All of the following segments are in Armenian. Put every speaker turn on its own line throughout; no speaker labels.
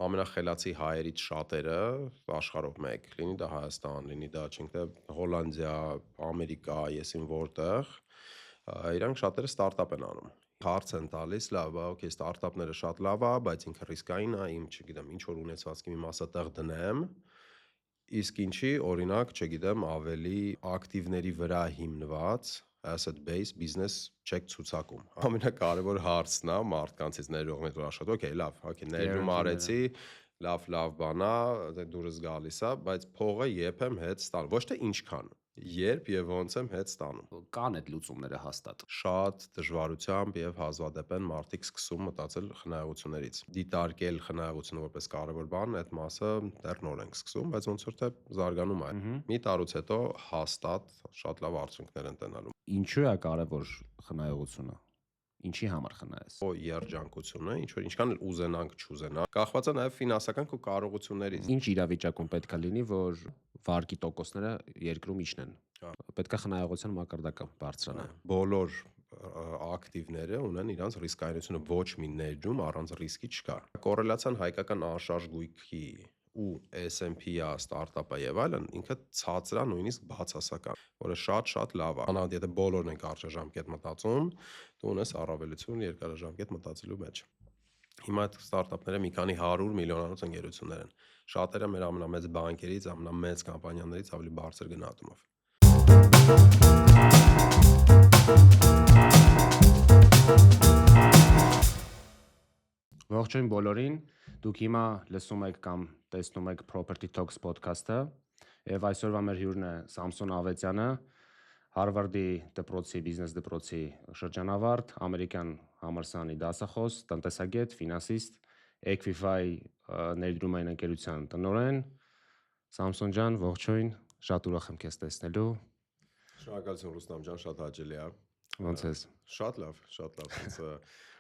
Ամենախելացի հայերից շատերը աշխարհով մեկ, լինի դա Հայաստան, լինի դա, չենք թե Հոլանդիա, Ամերիկա, եսին որտեղ, իրանք շատերը ստարտափ են անում։ Հարց են տալիս, լավ, օքեյ, ստարտափները շատ լավ է, բայց ինքը ռիսկային է, չգիտեմ, ինչ որ ունեցվածքի մի մասը տեղ դնեմ, իսկ ինչի, օրինակ, չգիտեմ, ավելի ակտիվների վրա հիմնված asset base business չեք ցուցակում։ Ամենակարևոր հարցն է մարդկանցից ներողներ աշխատում, օքեյ, լավ, օքեյ, ներդրում արեցի, լավ բան է, դուրս գալիս է, բայց փողը երբ եմ հետ ստանում, ոչ թե ինչքան, երբ եւ ոնց եմ հետ ստանում։
Կան այդ լուծումները հաստատ։
Շատ դժվարությամբ եւ հազվադեպ են մարդիկ սկսում մտածել խնայողություններից։ Դիտարկել խնայողությունը որպես կարևոր բան, այդ մասը դեռ նոր ենք սկսում, բայց ոնց որ թե զարգանում է։ Մի տարուց հետո հաստատ շատ լավ արդյունքներ են տենալու։
Ինչու է կարևոր խնայողությունը։ Ինչի համար խնայես։
Երջանկությունը, ինչքան էլ ուզենանք չուզենանք, կախված է նաև ֆինանսական քո կարողություններից։
Ինչ իրավիճակում պետք է լինի, որ վարկի տոկոսները երկրում իջնեն։ Պետք է խնայողության մակարդակը բարձրանա։
Բոլոր ակտիվները ունեն իրանց ռիսկայնությունը, ոչ մի ներդրում առանց ռիսկի չկա։ Կոռելացիան հայկական անշարժ գույքի ու S&P-ը, ստարտափը եւ այլն, ինքը ցածր է նույնիսկ բացասական, որը շատ լավ է։ Անհատ եթե բոլորն են կարճաժամկետ մտածում, դու ունես առավելություն երկարաժամկետ մտածելու մեջ։ Հիմա այդ ստարտափները մի քանի 100 միլիոնանոց ընկերություններ են։ Շատերը մեր ամենամեծ բանկերից, ամենամեծ կամպանիաներից ավելի բարձր գնահատումով։
Ողջույն բոլորին, դուք հիմա լսում եք կամ տեսնում եք Property Talks podcast-ը, եւ այսօրվա մեր հյուրն է Սամսոն Ավետյանը, Հարվարդի դպրոցի, բիզնես դպրոցի շրջանավարտ, ամերիկյան համալսարանի դասախոս, տնտեսագետ, ֆինանսիստ, Equify ներդրումային ընկերության տնօրեն։ Սամսոն ջան, ողջույն, շատ ուրախ եմ քեզ տեսնելու։
Շնորհակալություն Ռուստամ ջան, շատ հաճելի է։
Ոնց ես։
Շատ լավ,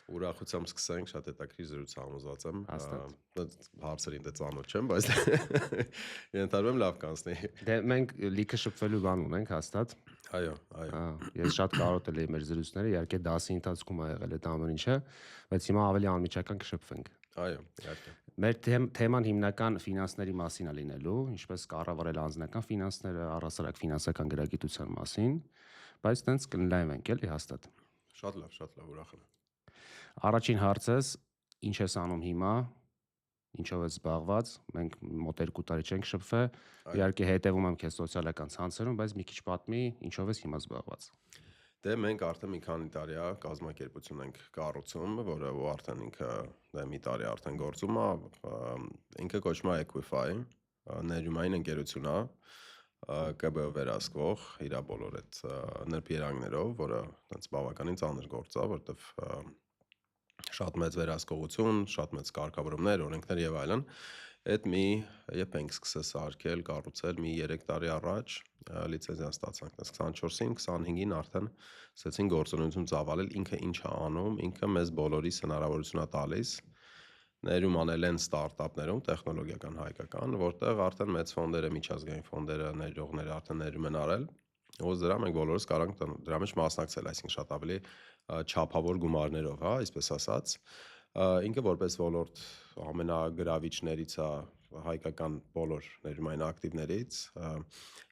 ուրախությամբ սկսենք, շատ հետաքրքիր զրույց համոզված եմ։ Հարցերին դե ծանոթ չեմ, բայց ենթադրում եմ լավ կանցնի։
Դե մենք լիքը շփվելու բան ունենք հաստատ։
Այո։
Ես շատ կարոտել եմ մեր զրույցները, իհարկե դասի ընթացքում ա եղել այդ ամեն ինչը, բայց հիմա ավելի անմիջական կշփվենք։
Այո, իհարկե։
Մեր թեման հիմնական ֆինանսների մասին է լինելու, ինչպես կառավարել անձնական ֆինանսները, առհասարակ ֆինանսական գրագիտության մասին, բայց տենց կընդլայնվենք էլի հաստատ։
Շատ լավ, ուրախ եմ։
Առաջին հարցս, ինչ ես անում հիմա, ինչով ես զբաղված, մենք մոտ 2 տարի չենք շփվել, իհարկե հետևում եմ քեզ սոցիալական ցանցերում, բայց մի քիչ պատմի, ինչով ես հիմա զբաղված։
Դե մենք արդեն մի քանի տարի է կազմակերպություն ենք կառուցում, որը արդեն ինքը մի տարի արդեն գործում է, ինքը կոչվում է Equify, ներդրումային ընկերություն է, ԿԲ-ով վերահսկվող, իր բոլոր այդ նրբերանգներով, որը այնց բավականին ծանր գործ է, որտեվ շատ մեծ վերահսկողություն, շատ մեծ կարգավորումներ, օրենքներ եւ այլն։ Այդ երբ ենք սկսել սարքել, կառուցել մի 3 տարի առաջ, լիցենզիան ստացանք, 24-ին, 25-ին արդեն սկսեցին գործունեություն ծավալել, ինքը ինչ է անում, ինքը մեզ բոլորիս հնարավորություն է տալիս ներում անել են ստարտափներում, տեխնոլոգիական հայկական, որտեղ արդեն մեծ ֆոնդերը, միջազգային ֆոնդերը, ներդրողները արդեն ներում են արել, ոնց դրա մենք բոլորս կարանք դրա մեջ մասնակցել, այսինքն շատ ավելի չափավոր գումարներով, հա, այսպես ասած։ Ինքը որպես ոլորտ ամենագրավիչներից է հայկական բոլոր ներդրումային ակտիվներից,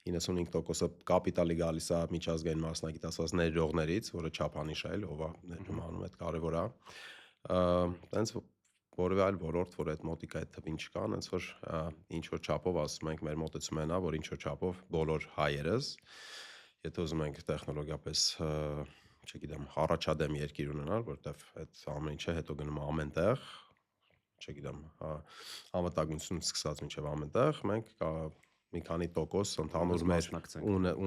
95%-ը կապիտալի գալիս է միջազգային մասնագիտացված ներդրողներից, որը չափանիշ է, ով է ներդրում անում, այդ կարևոր է։ Տենց որևէ այլ ոլորտ, որ այդ մոտիկա այդ թվին չկան, հենց որ ինչ որ չափով ասում ենք, մեր մոտեցումն է, որ ինչ որ չափով բոլոր հայերս, եթե ուզում ենք տեխնոլոգիապես չգիտեմ, առաջադեմ երկիր ունենալ, որտեվ այդ ամեն ինչը հետո գնում է ամենտեղ, չգիտեմ, համատագնություն սկսած մինչև ամենտեղ, մենք մի քանի տոկոս ընդհանուր մեր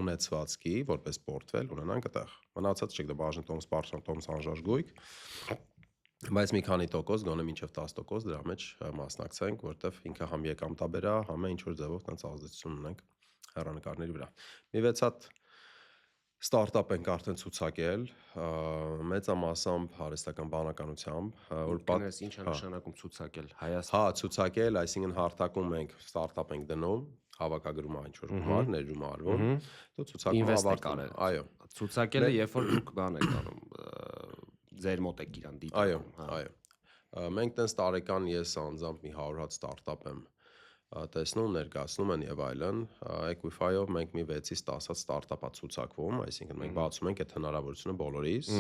ունեցվածքի, որպես պորտֆել ունենանք այդտեղ։ Մնացած չգիտեմ, բաժան տոմս անշարժ գույք, բայց մի քանի տոկոս, գոնե մինչև 10% դրա մեջ մասնակցենք, որտեվ ինքը համ եկամտաբեր է, համ ինչ որ ձևով տենց ազդեցություն ունենք հեռանկարների վրա։ Մի 6 հատ ստարտափ ենք արդեն ցուցակել, մեծամասամբ հարստական բանականությամբ, որ
պատմես ինչ է նշանակում ցուցակել Հայաստան։
Հա, ցուցակել, այսինքն հարթակում ենք ստարտափ ենք դնում, հավաքագրում ինչ որ գումար, ներդրում արվում, դու ցուցակում ավարտում։ Այո,
ցուցակելը երբ որ դուք բան եք անում, ձեր մոտ եք իրան դիտում։
Այո։ Մենք տենց տարեկան ես անձամբ մի 100 հատ ստարտափ եմ տեսնում, ներկայացնում են եւ այլն։ Equify-ով մենք մի 6-ից 10 հատ ստարտափա ցուցակվում, այսինքն մենք բացում ենք այդ հնարավորությունը բոլորիս։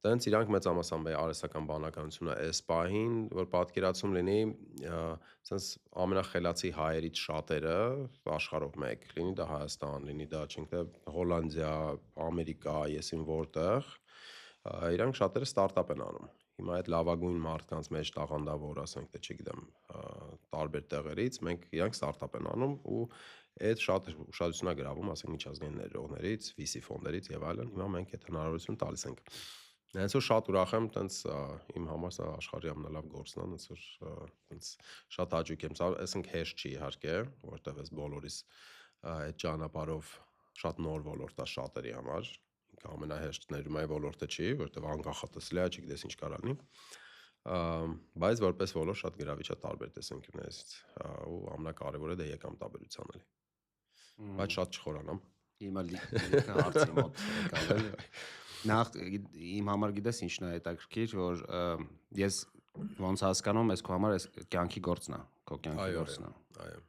Տենց իրանք մեծամասամբ է արհեստական բանականությունը այս պահին, որ պատկերացում լինի, սենց ամենախելացի հայերից շատերը աշխարհով մեկ, լինի դա Հայաստան, լինի դա, չենք թե Հոլանդիա, Ամերիկա, եսին որտեղ, իրանք շատերը ստարտափ են անում։ Հիմա այդ լավագույն մարդկանց մեջ տաղանդավոր, ասենք թե չգիտեմ, տարբեր տեղերից մենք իրանք ստարտափ են անում ու այդ շատ ուշադրություն է գրավում, ասենք միջազգային ներդրողներից, VC ֆոնդերից եւ այլն, հիմա մենք այդ հնարավորություն տալիս ենք։ Հենց որ շատ ուրախ եմ, տենց իմ համար սա աշխարհի ամենալավ գործն է, հենց որ տենց շատ հաճույք եմ, ասենք հեշտ չի իհարկե, որտեղ էս բոլորիս այդ ճանապարհով շատ նոր ոլորտ է շատերի համար, ինքը ամենահեշտ ներումայի ոլորտը չի, որտեղ անկախատեսելի է, չգիտես ինչ կարող լինի, բայց որպես ոլորտ շատ գրավիչ է տարբեր տեսանկյուններից, ու ամենակարևորը դա եկամտաբերության էլի, բայց շատ չխորանամ։
Հիմա հարցի մոտ եկալ է։ Նախ իմ համար գիտես ինչն է հետաքրքիր, որ ես ոնց հասկանում եմ, ես քո համար այս կյանքի գործն է, քո կյանքի գործն է։
Այո։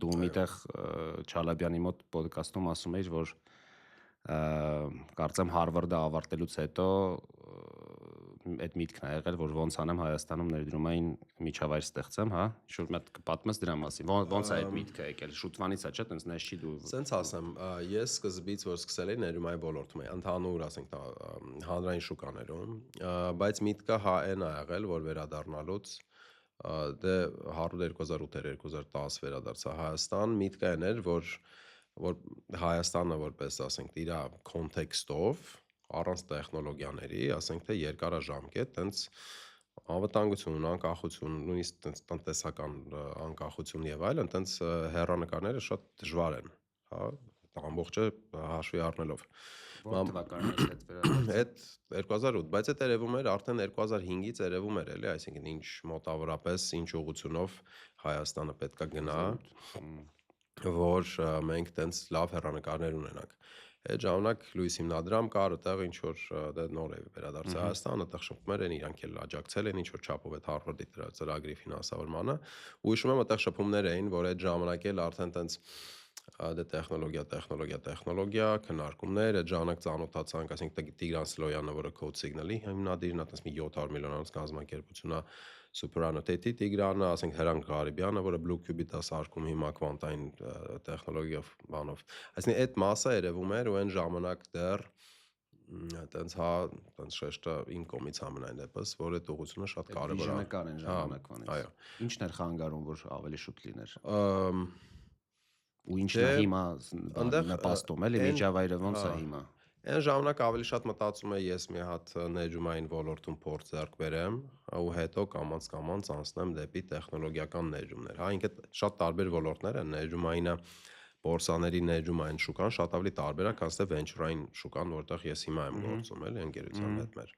Դու միտեղ Չալաբյանի մոտ ոդկասթում ասում էիր, որ կարծեմ Հարվարդը ավարտելուց հետո այդ միտքն է եղել, որ ոնց անեմ Հայաստանում ներդրումային միջավայր ստեղծեմ, հա։ Շուտ մոտ կպատմես դրա մասին։ Ոնց է այդ միտքը եկել։ Շուտվանից է, չէ՞, տենց նես չի դու։
Սենց ասեմ, ես սկզբից որ սկսել էի ներդրումային ոլորտում, ընդհանուր ասենք հանրային շուկաներում, բայց միտքը այն է եղել, որ վերադառնալուց դե Հարվարդը 2008 էր, 2010 վերադարձա Հայաստան, միտքը այն էր, որ Հայաստանը որպես ասենք իր կոնտեքստով առանց տեխնոլոգիաների, ասենք թե երկարաժամկետ, տենց անվտանգություն, անկախություն, նույնիսկ տենց տնտեսական անկախություն եւ այլն, տենց հեռանկարները շատ դժվար են, հա, ամբողջը հաշվի առնելով։
Ո՞ր թվականից հետ վերադարձա։
Այդ 2008, բայց այդ երևում էր արդեն 2005-ից երևում էր էլի, այսինքն ինչ մոտավորապես ինչ ուղղությունով Հայաստանը պետքա գնա, որ մենք տենց լավ հեռանկարներ ունենանք։ Այդ ժամանակ Լուիս հիմնադրամ կար, այդտեղ ինչ որ դա նոր է վերադարձել Հայաստան, այդտեղ շփումներ են, իրանք էլ աջակցել են ինչ որ չափով այդ Հարվարդի ծրագրի ֆինանսավորմանը, ու հիշում եմ այդտեղ շփումներ էին, որ այդ ժամանակ էլ արդեն տենց դե տեխնոլոգիա, քննարկումներ, այդ ժամանակ ծանոթացանք, ասենք Տիգրան Սլոյանը, որը Code Signal-ի հիմնադիրն է, տես մի 700 միլիոնանոց կազմակերպություն է, Superannotate-ի Տիգրանը, ասենք Հրանտ Ղարիբյանը, որը Blue Cube-ի դասարկում հիմա կվանտային տեխնոլոգիայով բանով։ Այսինքն այդ մասը երևում էր ու այն ժամանակ դեռ տենց հա, տենց շեշտը իմ կողմից ամենայն դեպս, որ այդ ուղղությունը շատ կարևոր է։
Նկար են ժամանակվանից։
Այո։
Ինչն էր խանգարում, որ ավելի շուտ լիներ։ Ու ինչն
Դե,
է հիմա
այնտեղ,
նպաստում, էլի միջավայրը ոնց է հիմա։
Այն ժամանակ ավելի շատ մտածում էի ես մի հատ ներդրումային ոլորտում փորձ ձեռք բերեմ ու հետո կամաց անցնեմ դեպի տեխնոլոգիական ներդրումներ։ Հա, ինքը շատ տարբեր ոլորտներ են, ներդրումայինը բորսաների ներդրումային շուկան շատ ավելի տարբեր է, քան թե վենչուրային շուկան, որտեղ ես հիմա եմ գործում, էլի ընկերության հետ մեր։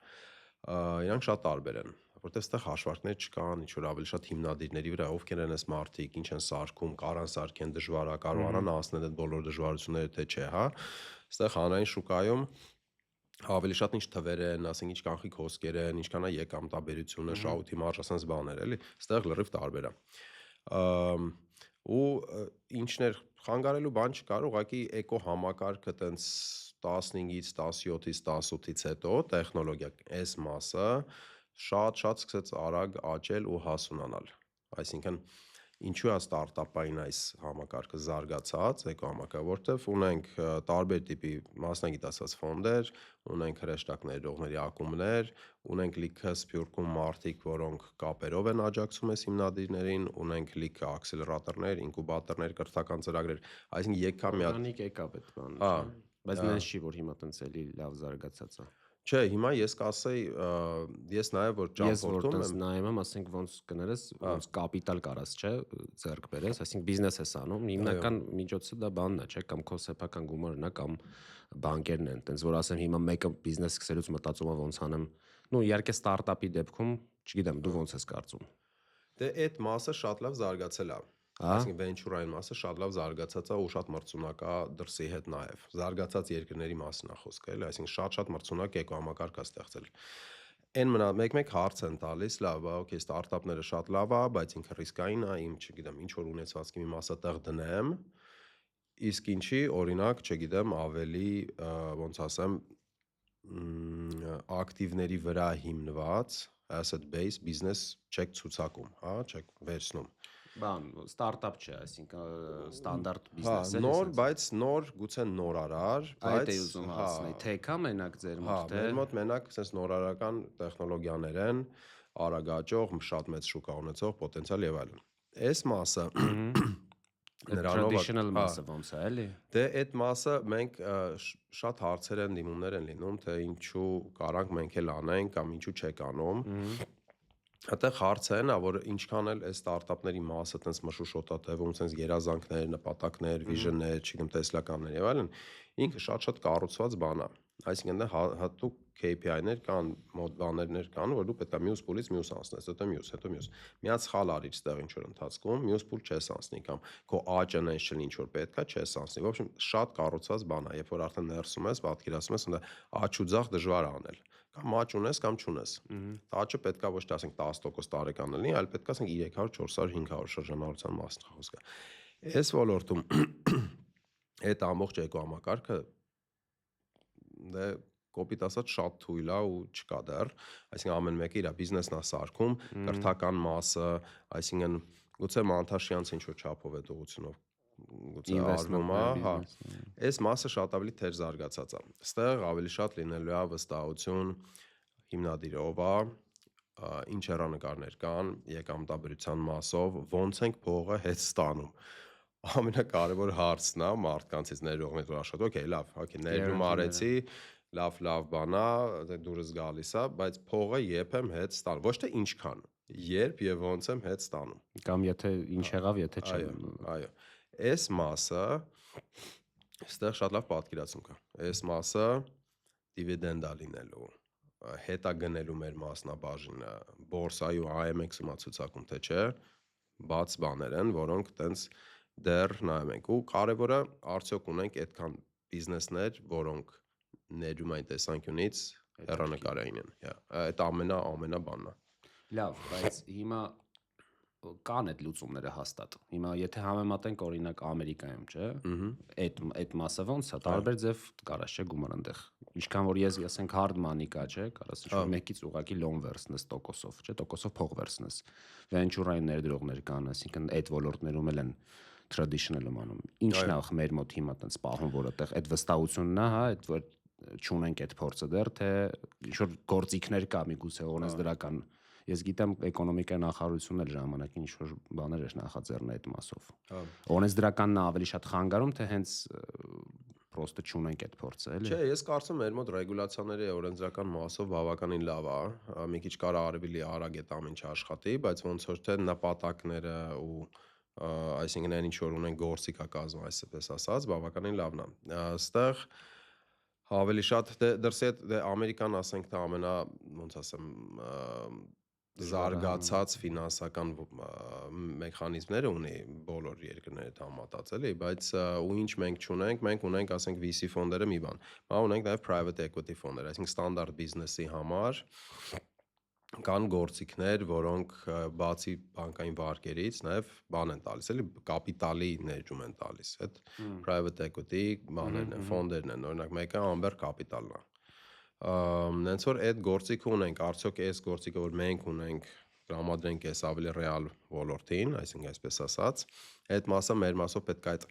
Իրանք շատ տարբեր են, որտեղ այստեղ հաշվարկներ չկան, ինչ որ ավելի շատ հիմնադիրների վրա, ովքեր են այս մարդիկ, ինչ են սարքում, կարան սարքեն դժվար է, կարողանան անցնել այդ բոլոր դժվարությունները թե չէ, հա։ Այստեղ հանրային շուկայում ավելի շատ ինչ թվեր են, ասենք ինչ կանխիկ հոսքեր են, ինչքան է եկամտաբերությունը, շահույթի մարժ, ասենց բաներ, էլի։ Այստեղ լրիվ տարբեր է։ Ու ինչն էր խանգարելու բան չկար, ուղղակի էկո համակարգը տենց 15-ից 17-ից 18-ից հետո տեխնոլոգիա այս մասը շատ սկսեց արագ աճել ու հասունանալ։ Այսինքն ինչու է ստարտափային այս համակարգը զարգացած, էկոհամակարգը, որտեվ ունենք տարբեր տիպի մասնագիտացած ֆոնդեր, ունենք հրեշտակ ներդրողների ակումբներ, ունենք լիքը սփյուռքում մարդիկ, որոնք կապերով են աջակցում այս հիմնադիրներին, ունենք լիքը ակսելերատորներ, ինկուբատորներ, կրթական ծրագրեր, այսինքն եկա մի հատ
Օրինակ եկավ այդ բանը, չէ՞։ Բայց նենց չի, որ հիմա տենց էլի լավ զարգացած է։
Չէ, հիմա ես կասեի, ես նաև որ ճամփորդում եմ,
նայում եմ, ասենք ոնց կներես, ոնց կապիտալ կարաս, չէ, ձեռք բերես, ասենք բիզնես ես անում, հիմնական միջոցը դա բանն է, չէ, կամ քո սեփական գումարն է, կամ բանկերն են, տենց որ ասեմ հիմա մեկը բիզնես սկսելուց մտածում է ոնց անեմ, նու իհարկե ստարտափի դեպքում, չգիտեմ, դու ոնց ես կարծում։
Դե այդ մասը շատ լավ զարգացել է։ Այսինքն վենչուրային մասը շատ լավ զարգացած է ու շատ մրցունակ է դրսի հետ նաև։ Զարգացած երկրների մասին է խոսքը, էլի, այսինքն շատ մրցունակ էկոհամակարգ է ստեղծել։ Այն մեկ հարց են տալիս, լավ, օքեյ, ստարտափները շատ լավ է, բայց ինքը ռիսկային է, իմ, չգիտեմ, ինչ որ ունեցվածքի մի մասը տեղ դնեմ, իսկ ինչի, օրինակ, չգիտեմ, ավելի, ոնց ասեմ, ակտիվների վրա հիմնված asset base business չեք ցուցակում, հա, չեք վերցնում։
Բան, ստարտափ չէ, այսինքն ստանդարտ
Հա,
բիզնես է,
նոր, բայց նոր, գուցե նորարար,
այդ է
բայց
ուզում հարցնել, թե մենակ ձեր մոտ, թե
մեր մոտ մենակ sense նորարարական տեխնոլոգիաներ են, արագաճող, շատ մեծ շուկա ունեցող պոտենցիալ եւ այլն։ Այս մասը
traditional մասը ոնց է, էլի։
Դե այդ մասը մենք շատ հարցեր են դիմումներ են լինում, թե ինչու կարանք մենք էլ անենք կամ ինչու չեք անում։ Այդտեղ հարցը այն է, որ ինչքան էլ այս ստարտափների մասը տենց մշուշոտա տևում, տենց երազանքներ, նպատակներ, վիժններ, չգիտեմ, տեսլականներ եւ այլն, ինքը շատ կառուցված բան է։ Այսինքն դա հատուկ KPI-ներ կան, բաներներ կան, որ դու պետք է մյուս փուլից մյուս անցնես, հետո մյուս։ Միած սխալ արիր ստեղ ինչ որ ընթացքում, մյուս փուլ չես անցնի կամ քո աճը նենց չլինի ինչ որ պետքա, չես անցնի։ В общем, շատ կառուցված բան է, երբ որ արդեն ներսում ես, պատկերացնում ես, դա աճ ու ձախ դժվար է անել։ Կամ աճ ունես կամ չունես։ Աճը պետքա ոչ թե ասենք 10% տարեկան լինի, այլ պետքա ասենք 300, 400, 500 շրջանառության մասն է խոսքը։ Այս ոլորտում այդ ամբողջ էկոհամակարգը դե կոպիտ ասած շատ թույլ է ու չկա դեռ, այսինքն ամեն մեկը իր բիզնեսն է սարքում, կրթական մասը, այսինքն գուցե Մանթաշյանց ինչ որ չափով այդ ուղղությունով գուցե արվում է, հա։ Այս մասը շատ ավելի թեր զարգացած է։ Այստեղ ավելի շատ լինելու է վստահություն հիմնադիրով է, ինչ հեռանկարներ կան, եկամտաբերության մասով, ոնց ենք փողը հետ ստանում։ Ամենակարևոր հարցն է մարդկանցից ներողներ որ աշխատում, օքեյ, լավ, օքեյ, ներդրում արեցի, լավ բան է, դուրս գալիս է, բայց փողը երբ եմ հետ ստանում, ոչ թե ինչքան, երբ եւ ոնց եմ հետ ստանում։
Կամ եթե ինչ եղավ, եթե չէ։
Այո։ Այս մասը այստեղ շատ լավ պատկերացում կա։ Այս մասը դիվիդենդ է լինելու, հետա գնելու մեր մասնաբաժինը, բորսայի ու AMX-ում ցուցակում թե չէ, բաց բաներ են, որոնք տենց դեռ նայում ենք ու կարևորը արդյոք ունենք այդքան բիզնեսներ, որոնք ներդրումային տեսանկյունից հեռանկարային են։ Այդ ամենաբանն է։
Լավ, բայց հիմա կան այդ լուծումները հաստատ։ Հիմա եթե համեմատենք օրինակ Ամերիկայում, չէ՞, այդ մասը ոնց է, տարբեր ձև կարաս չէ գումար այնտեղ։ Ինչքան որ ես ասենք hard money կա, չէ՞, կարաս ինչ-որ մեկից ուղակի loan վերցնես տոկոսով, չէ՞, տոկոսով փող վերցնես։ Venture-ային ներդրողներ կան, այսինքն այդ ոլորտներում էլ են traditional-ում անում։ Ինչն է մեր մոտ հիմա տենց պահում, որ այդտեղ այդ վստահությունն է, հա, այդ որ չունենք այդ փորձը դեռ, թե ինչ-որ գործիքներ կա միգուցե օրենս դրական։ Ես գիտեմ էկոնոմիկայի նախարարությունն էլ ժամանակին ինչ-որ բաներ էր նախաձեռնել այդ մասով։ Օրենս դրականն է ավելի շատ խանգարում, թե հենց պրոստը չունենք այդ փորձը, էլի։
Չէ, ես կարծում եմ մեր մոտ ռեգուլացիաների օրենսդրական մասով բավականին լավ է, մի քիչ կարա արևելի արագ այդ ամեն ինչ աշխատի, բայց ոնց որ թե նպատակները ու այսինքն այն ինչ որ ունեն գործիքակազմը, այսպես ասած, բավականին լավն է։ Այստեղ ավելի շատ դրսի այդ Ամերիկան ասենք թե ամենա ոնց ասեմ զարգացած ֆինանսական մեխանիզմները ունի բոլոր երկրների հետ համատած էլի, բայց ու ինչ մենք չունենք, մենք ունենք ասենք VC ֆոնդերը մի բան, բա ունենք նաև private equity ֆոնդեր, այսինքն ստանդարտ բիզնեսի համար կան գործիքներ, որոնք բացի բանկային վարկերից նաև բան են տալիս, էլի կապիտալի ներդրում են տալիս, այդ private equity բաներն են, ֆոնդերն են, օրինակ մեկը Amber Capital-ն է։ Նենց որ այդ գործիքը ունենք, արդյոք այս գործիքը որ մենք ունենք, տրամադրենք այս ավելի ռեալ ոլորտին, այսինքն այսպես ասած, այդ մասը մեր մասով պետք է այդ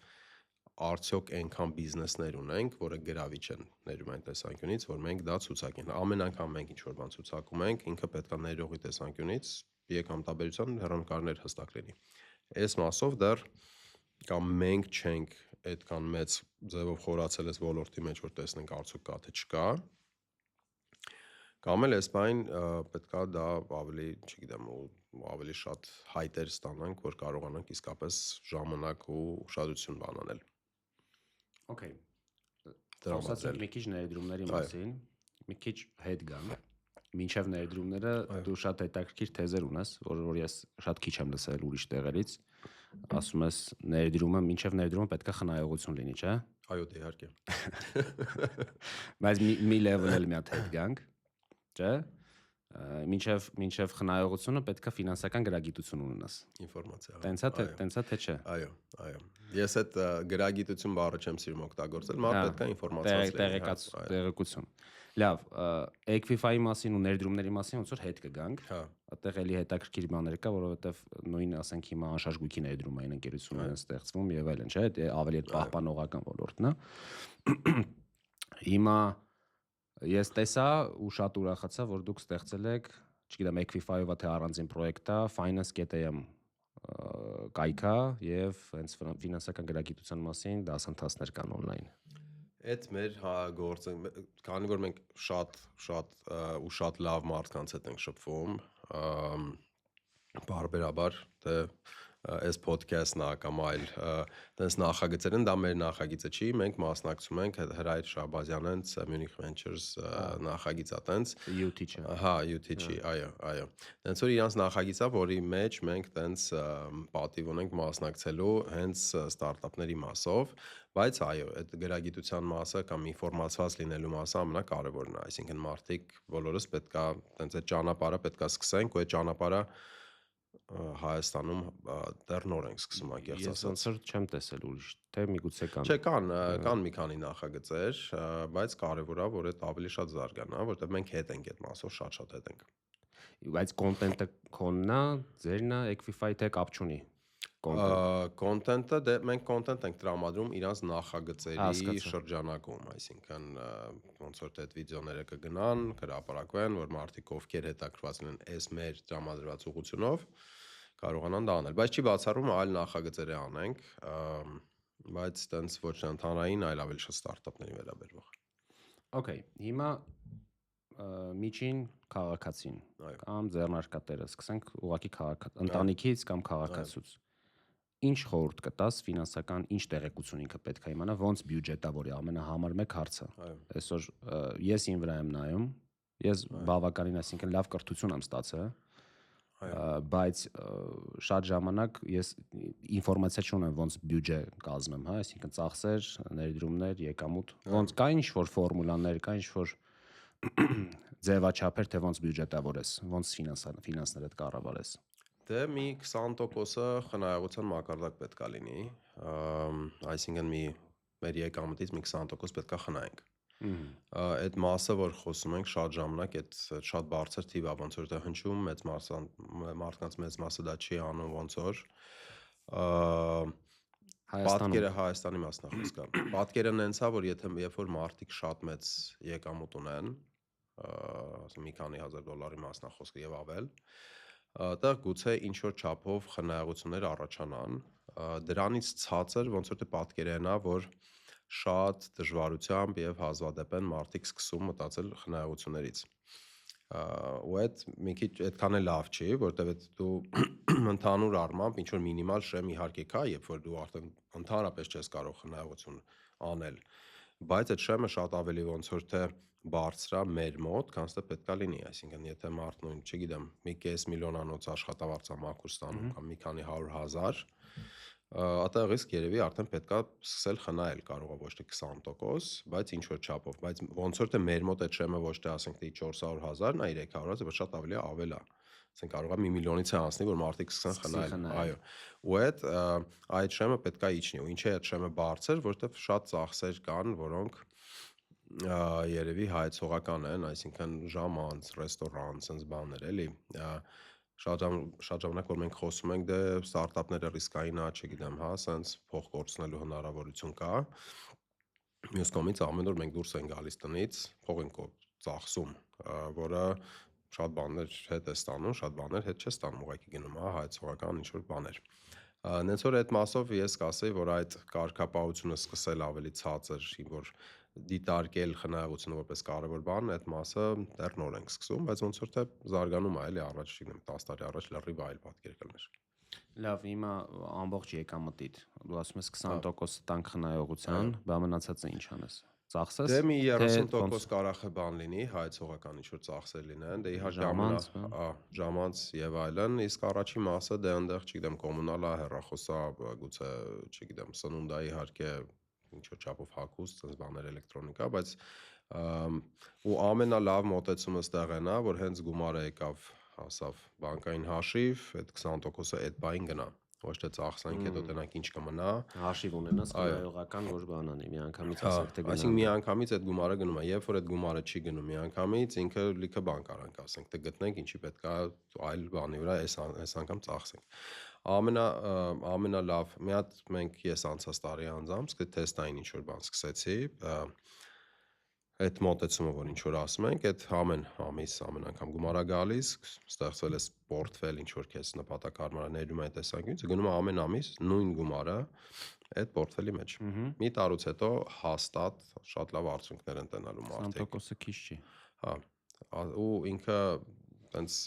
արդյոք այնքան բիզնեսներ ունենք, որը գրավիչ են ներդրումային տեսանկյունից, որ մենք դա ցուցակենք։ Ամեն անգամ մենք ինչ-որ բան ցուցակում ենք, ինքը պետք է ներողի տեսանկյունից եկամտաբերության հեռանկարներ հստակ լինի։ Այս մասով դեռ կամ մենք չենք այդքան մեծ ձևով խորացել այս ոլորտի մեջ, որ տեսնենք արդյոք կա թե չկա։ Կամ էլ այս բան պետք է դա ավելի, չգիտեմ, ավելի շատ հայտեր ստանանք, որ կարողանանք իսկապես ժամանակ ու ուշադրություն բանանել։
Okay. Խոսացեք մի քիչ ներդրումների մասին, մի քիչ հետ գանք։ Մինչև ներդրումները դու շատ հետաքրքիր թեզեր ունես, որ ես շատ քիչ եմ լսել ուրիշ տեղերից։ Ասում ես ներդրումը, մինչև ներդրումը պետք է խնայողություն լինի, չէ՞։
Այո, դե իհարկե։
Բայց մի level-ել մի հատ հետ գանք, չէ՞։ մինչև խնայողությունը պետք է ֆինանսական գրագիտություն ունենաս։
Ինֆորմացիա։
Տենց է թե չէ։
Այո։ Ես այդ գրագիտություն բառը չեմ սիրում օգտագործել, մա պետք է ինֆորմացիա
տեղեկություն։ Լավ, Equify-ի մասին ու ներդրումների մասին ոնց որ հետ կգանք։ Այդտեղ էլի հետաքրքիր բաներ կա, որովհետև նույն ասենք հիմա անշարժ գույքի ներդրումային ընկերություններ են ստեղծվում եւ այլն, չէ՞, ավելի պահպանողական ոլորտն է։ Հիմա ես տեսա ու շատ ուրախացա, որ դուք ստեղծել եք, չգիտեմ, Equify-ով թե առանձին պրոյեկտ է, finance.am կայքա եւ հենց ֆինանսական գրագիտության մասին դասընթացներ կան on-line։
Այդ մեր գործը, քանի որ մենք շատ լավ մարդկանց հետ ենք շփվում, բարբերաբար թե այս podcast-ն կամ այլ տես նախագծեր են, դա մեր նախագիծը չի, մենք մասնակցում ենք Հրայր Շահբազյանենց Munich Ventures նախագիծա տենց
UT-ը։
Հա, UT-ի, այո։ Տենց որ իրանց նախագիծա, որի մեջ մենք տենց պատիվ ունենք մասնակցելու հենց ստարտափների մասով, բայց այո, այդ գրագիտության մասը կամ ինֆորմացված լինելու մասը ամենակարևորն է, այսինքն մարդիկ բոլորս պետքա տենց այդ ճանապարհը պետքա սկսենք ու այդ ճանապարհը Հայաստանում դեռ նոր ենք սկսում անկեղծ ասած։
Ես ոնց որ չեմ տեսել ուրիշ, թե միգուցե կան։
Չէ, կան մի քանի նախագծեր, բայց կարևոր է, որ այդ ավելի շատ զարգանա, որտեղ մենք հետ ենք այդ մասով, շատ հետ ենք։
Բայց կոնտենտը քոնն է, ձերն է, Equify թե կապ չունի։
Կոնտենտը դե մենք կոնտենտ ենք տրամադրում իրանց նախագծերի շրջանակում, այսինքն ոնց որ այդ վիդեոները կգնան, կհրապարակվեն, որ մարդիկ ովքեր հետաքրքրված են այս մեր տրամադրված ուղղությունով կարողանան դա անել, բայց չի բացառում այլ նախագծեր անենք, բայց տենց ոչ ընդհանրային, այլ ավելի շատ ստարտափների վերաբերող։
Okay, հիմա միջին քաղաքացին կամ ձեռնարկատերը, սկսենք ուղղակի ընտանիքից կամ քաղաքացուց։ Ինչ խորհուրդ կտաս ֆինանսական, ինչ տեղեկություն ինքը պետք է իմանա, ոնց բյուջետա, որի ամենահամար մեկ հարցը։ Այսօր ես ին վրա եմ նայում, ես բավականին, այսինքն լավ կրթություն եմ ստացել, բայց շատ ժամանակ ես ինֆորմացիա չունեմ ոնց բյուջե կազմեմ, հա, այսինքն ծախսեր, ներդրումներ, եկամուտ, ոնց կա ինչ որ ֆորմուլաներ, կա ինչ որ ձևաչափեր, թե ոնց բյուջետավորես, ոնց ֆինանսներդ կառավարես։
Դե մի 20%-ը խնայողության մակարդակ պետք է լինի, այսինքն մեր եկամտից մի 20% պետք է խնայենք։ Այդ մասը, որ խոսում ենք շատ ժամանակ, այդ շատ բարձր թիվ է, ոնց որ դա հնչում, մարդկանց մեծ մասը դա չի անում, ոնց որ պատկերը Հայաստանի մասնախոսք է։ Պատկերը նենց է, որ երբ որ մարդիկ շատ մեծ եկամուտ ունեն, մի քանի հազար դոլարի մասնախոսք եւ ավել, դա գուցե ինչ որ չափով խնայողություններ առաջանան, դրանից ցածր ոնց որ դե պատկերենա, որ շատ դժվարությամբ եւ հազվադեպ են մարդիկ սկսում մտածել խնայողություններից։ Ու այդ մի քիչ այդքան էլ լավ չի, որտեղ դու ընդհանուր առմամբ ինչ որ մինիմալ շեմ իհարկե կա, երբ որ դու արդեն ընդհանրապես չես կարող խնայողություն անել, բայց այդ շեմը շատ ավելի ոնց որ թե բարձրա մեր մոտ, քան թե պետքա լինի, այսինքն եթե մարդ նույն, չգիտեմ, մի կես միլիոնանոց աշխատավարձ է մաքուր ստանում կամ մի քանի 100,000, այդտեղ իսկ երևի արդեն պետքա սկսել խնայել, կարող է ոչ թե 20%, բայց ինչ որ չափով, բայց ոնց որ թե մեր մոտ այդ շեմը ոչ թե ասենք թե 400,000-ն է, 300,000, բայց շատ ավելի ավել է։ Ասենք կարող է 1 միլիոնից է անցնի, որ մարդիկ սկսեն խնայել, այո։ Ու այդ շեմը պետքա իջնի, ու ինչ է այդ շեմը բարձր, որտեղ շատ ծախսեր կան, որոնք երևի հայցողական են, այսինքն ժամանց, ռեստորան, sense բաներ, էլի։ Շատ ժամանակ որ մենք խոսում ենք, դե ստարտափները ռիսկային է, չգիտեմ, հա, sense փող կորցնելու հնարավորություն կա։ Մյուս կողմից ամեն օր մենք դուրս ենք գալիս տնից, փող ենք ծախսում, որը շատ բաներ հետ է ստանում, շատ բաներ հետ չէ ստանում, ուղղակի գնում է հայցողական ինչ որ բաներ։ Նենց որ այդ մասով ես կասեի, որ այդ կարգապահությունը սկսել ավելի ցածր, որ դիտարկել խնայողությունը որպես կարևոր բան, այդ մասը դեռ նոր ենք սկսում, բայց ոնց որ թե զարգանում է, էլի առաջ, չգիտեմ, 10 տարի առաջ լրիվ այլ պատկեր կլներ։
Լավ, հիմա ամբողջ եկամտիդ, դու ասում ես 20% տանք խնայողության, բա մնացածը ինչ անես։ Ծախսես։
Դե մի 30% կարող է բան լինի, հայցողական ինչ որ ծախսեր լինեն, դե իհարկե ժամանց եւ այլն, իսկ առաջի մասը դե այնտեղ, չգիտեմ, կոմունալա, հեռախոսա, գուցե, չգիտեմ, սնունդա իհարկե ինչ որ չափով հագուստ, sense բաներ էլեկտրոնիկա, բայց ու ամենալավ մոտեցումը ստեղ են, որ հենց գումարը եկավ, հասավ բանկային հաշիվ, այդ 20%-ը այդ բային գնա։ Ոչ թե ծախսանք, հետո տնանք ինչ կմնա։
Հաշիվ ունենաս խնայողական ոչ բանանի, միանգամից
Հա,
ասենք թե
այսինքն միանգամից այդ գումարը գնում է, երբ որ այդ գումարը չի գնում միանգամից, ինքը լիքը բան կարանք ասենք, թե գտնենք ինչի պետք է այլ բանի վրա այս անգամ ծախսենք։ Ամենալավ, մի հատ ես անցած տարի անձամբ թեստային ինչ-որ բան սկսեցի, այդ մոտեցումը, որ ինչ-որ ասում ենք, այդ ամեն ամիս ամեն անգամ գումարա գալիս, ստեղծվել է պորտֆել, ինչ-որ քեզ նպատակ հարմար ներում է այդ տեսանկյունից, գնում է ամեն ամիս նույն գումարը այդ պորտֆելի մեջ։ Մի տարուց հետո հաստատ շատ լավ արդյունքներ են տենալու մարդիկ։
20%-ը քիչ չի։
Հա, ու ինքը տենց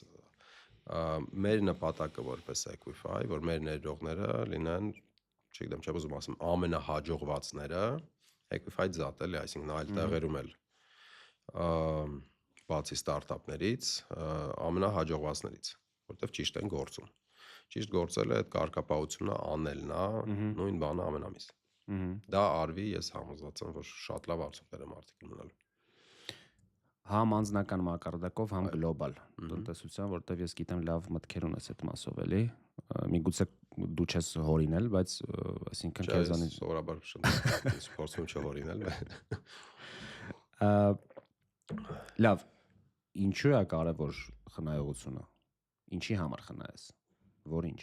մեր նպատակը որպես Equify, որ մեր ներդրողները լինեն, չգիտեմ, չեմ ուզում ասեմ, ամենահաջողվածները, Equify զատ էլի, այսինքն այլ տեղերում էլ բացի ստարտափներից, ամենահաջողվածներից, որտեվ ճիշտ են գործում։ Ճիշտ գործելը այդ կարգապահությունը անելն է, նույն բանը ամեն ամիս։ Դա արվի, ես համոզված եմ, որ շատ լավ արդյունքներ է մարդիկ ունենալու։
Համ անձնական մակարդակով, համ գլոբալ տնտեսության, որտեվ ես գիտեմ լավ մտքեր ունես այդ մասով էլի։ Միգուցե դու չես հորինել, բայց այսինքն քեզանից
սովորաբար փորձում չհորինել։
Լավ, ինչու է կարևոր խնայողությունը։ Ինչի համար խնայես։ Որինչ։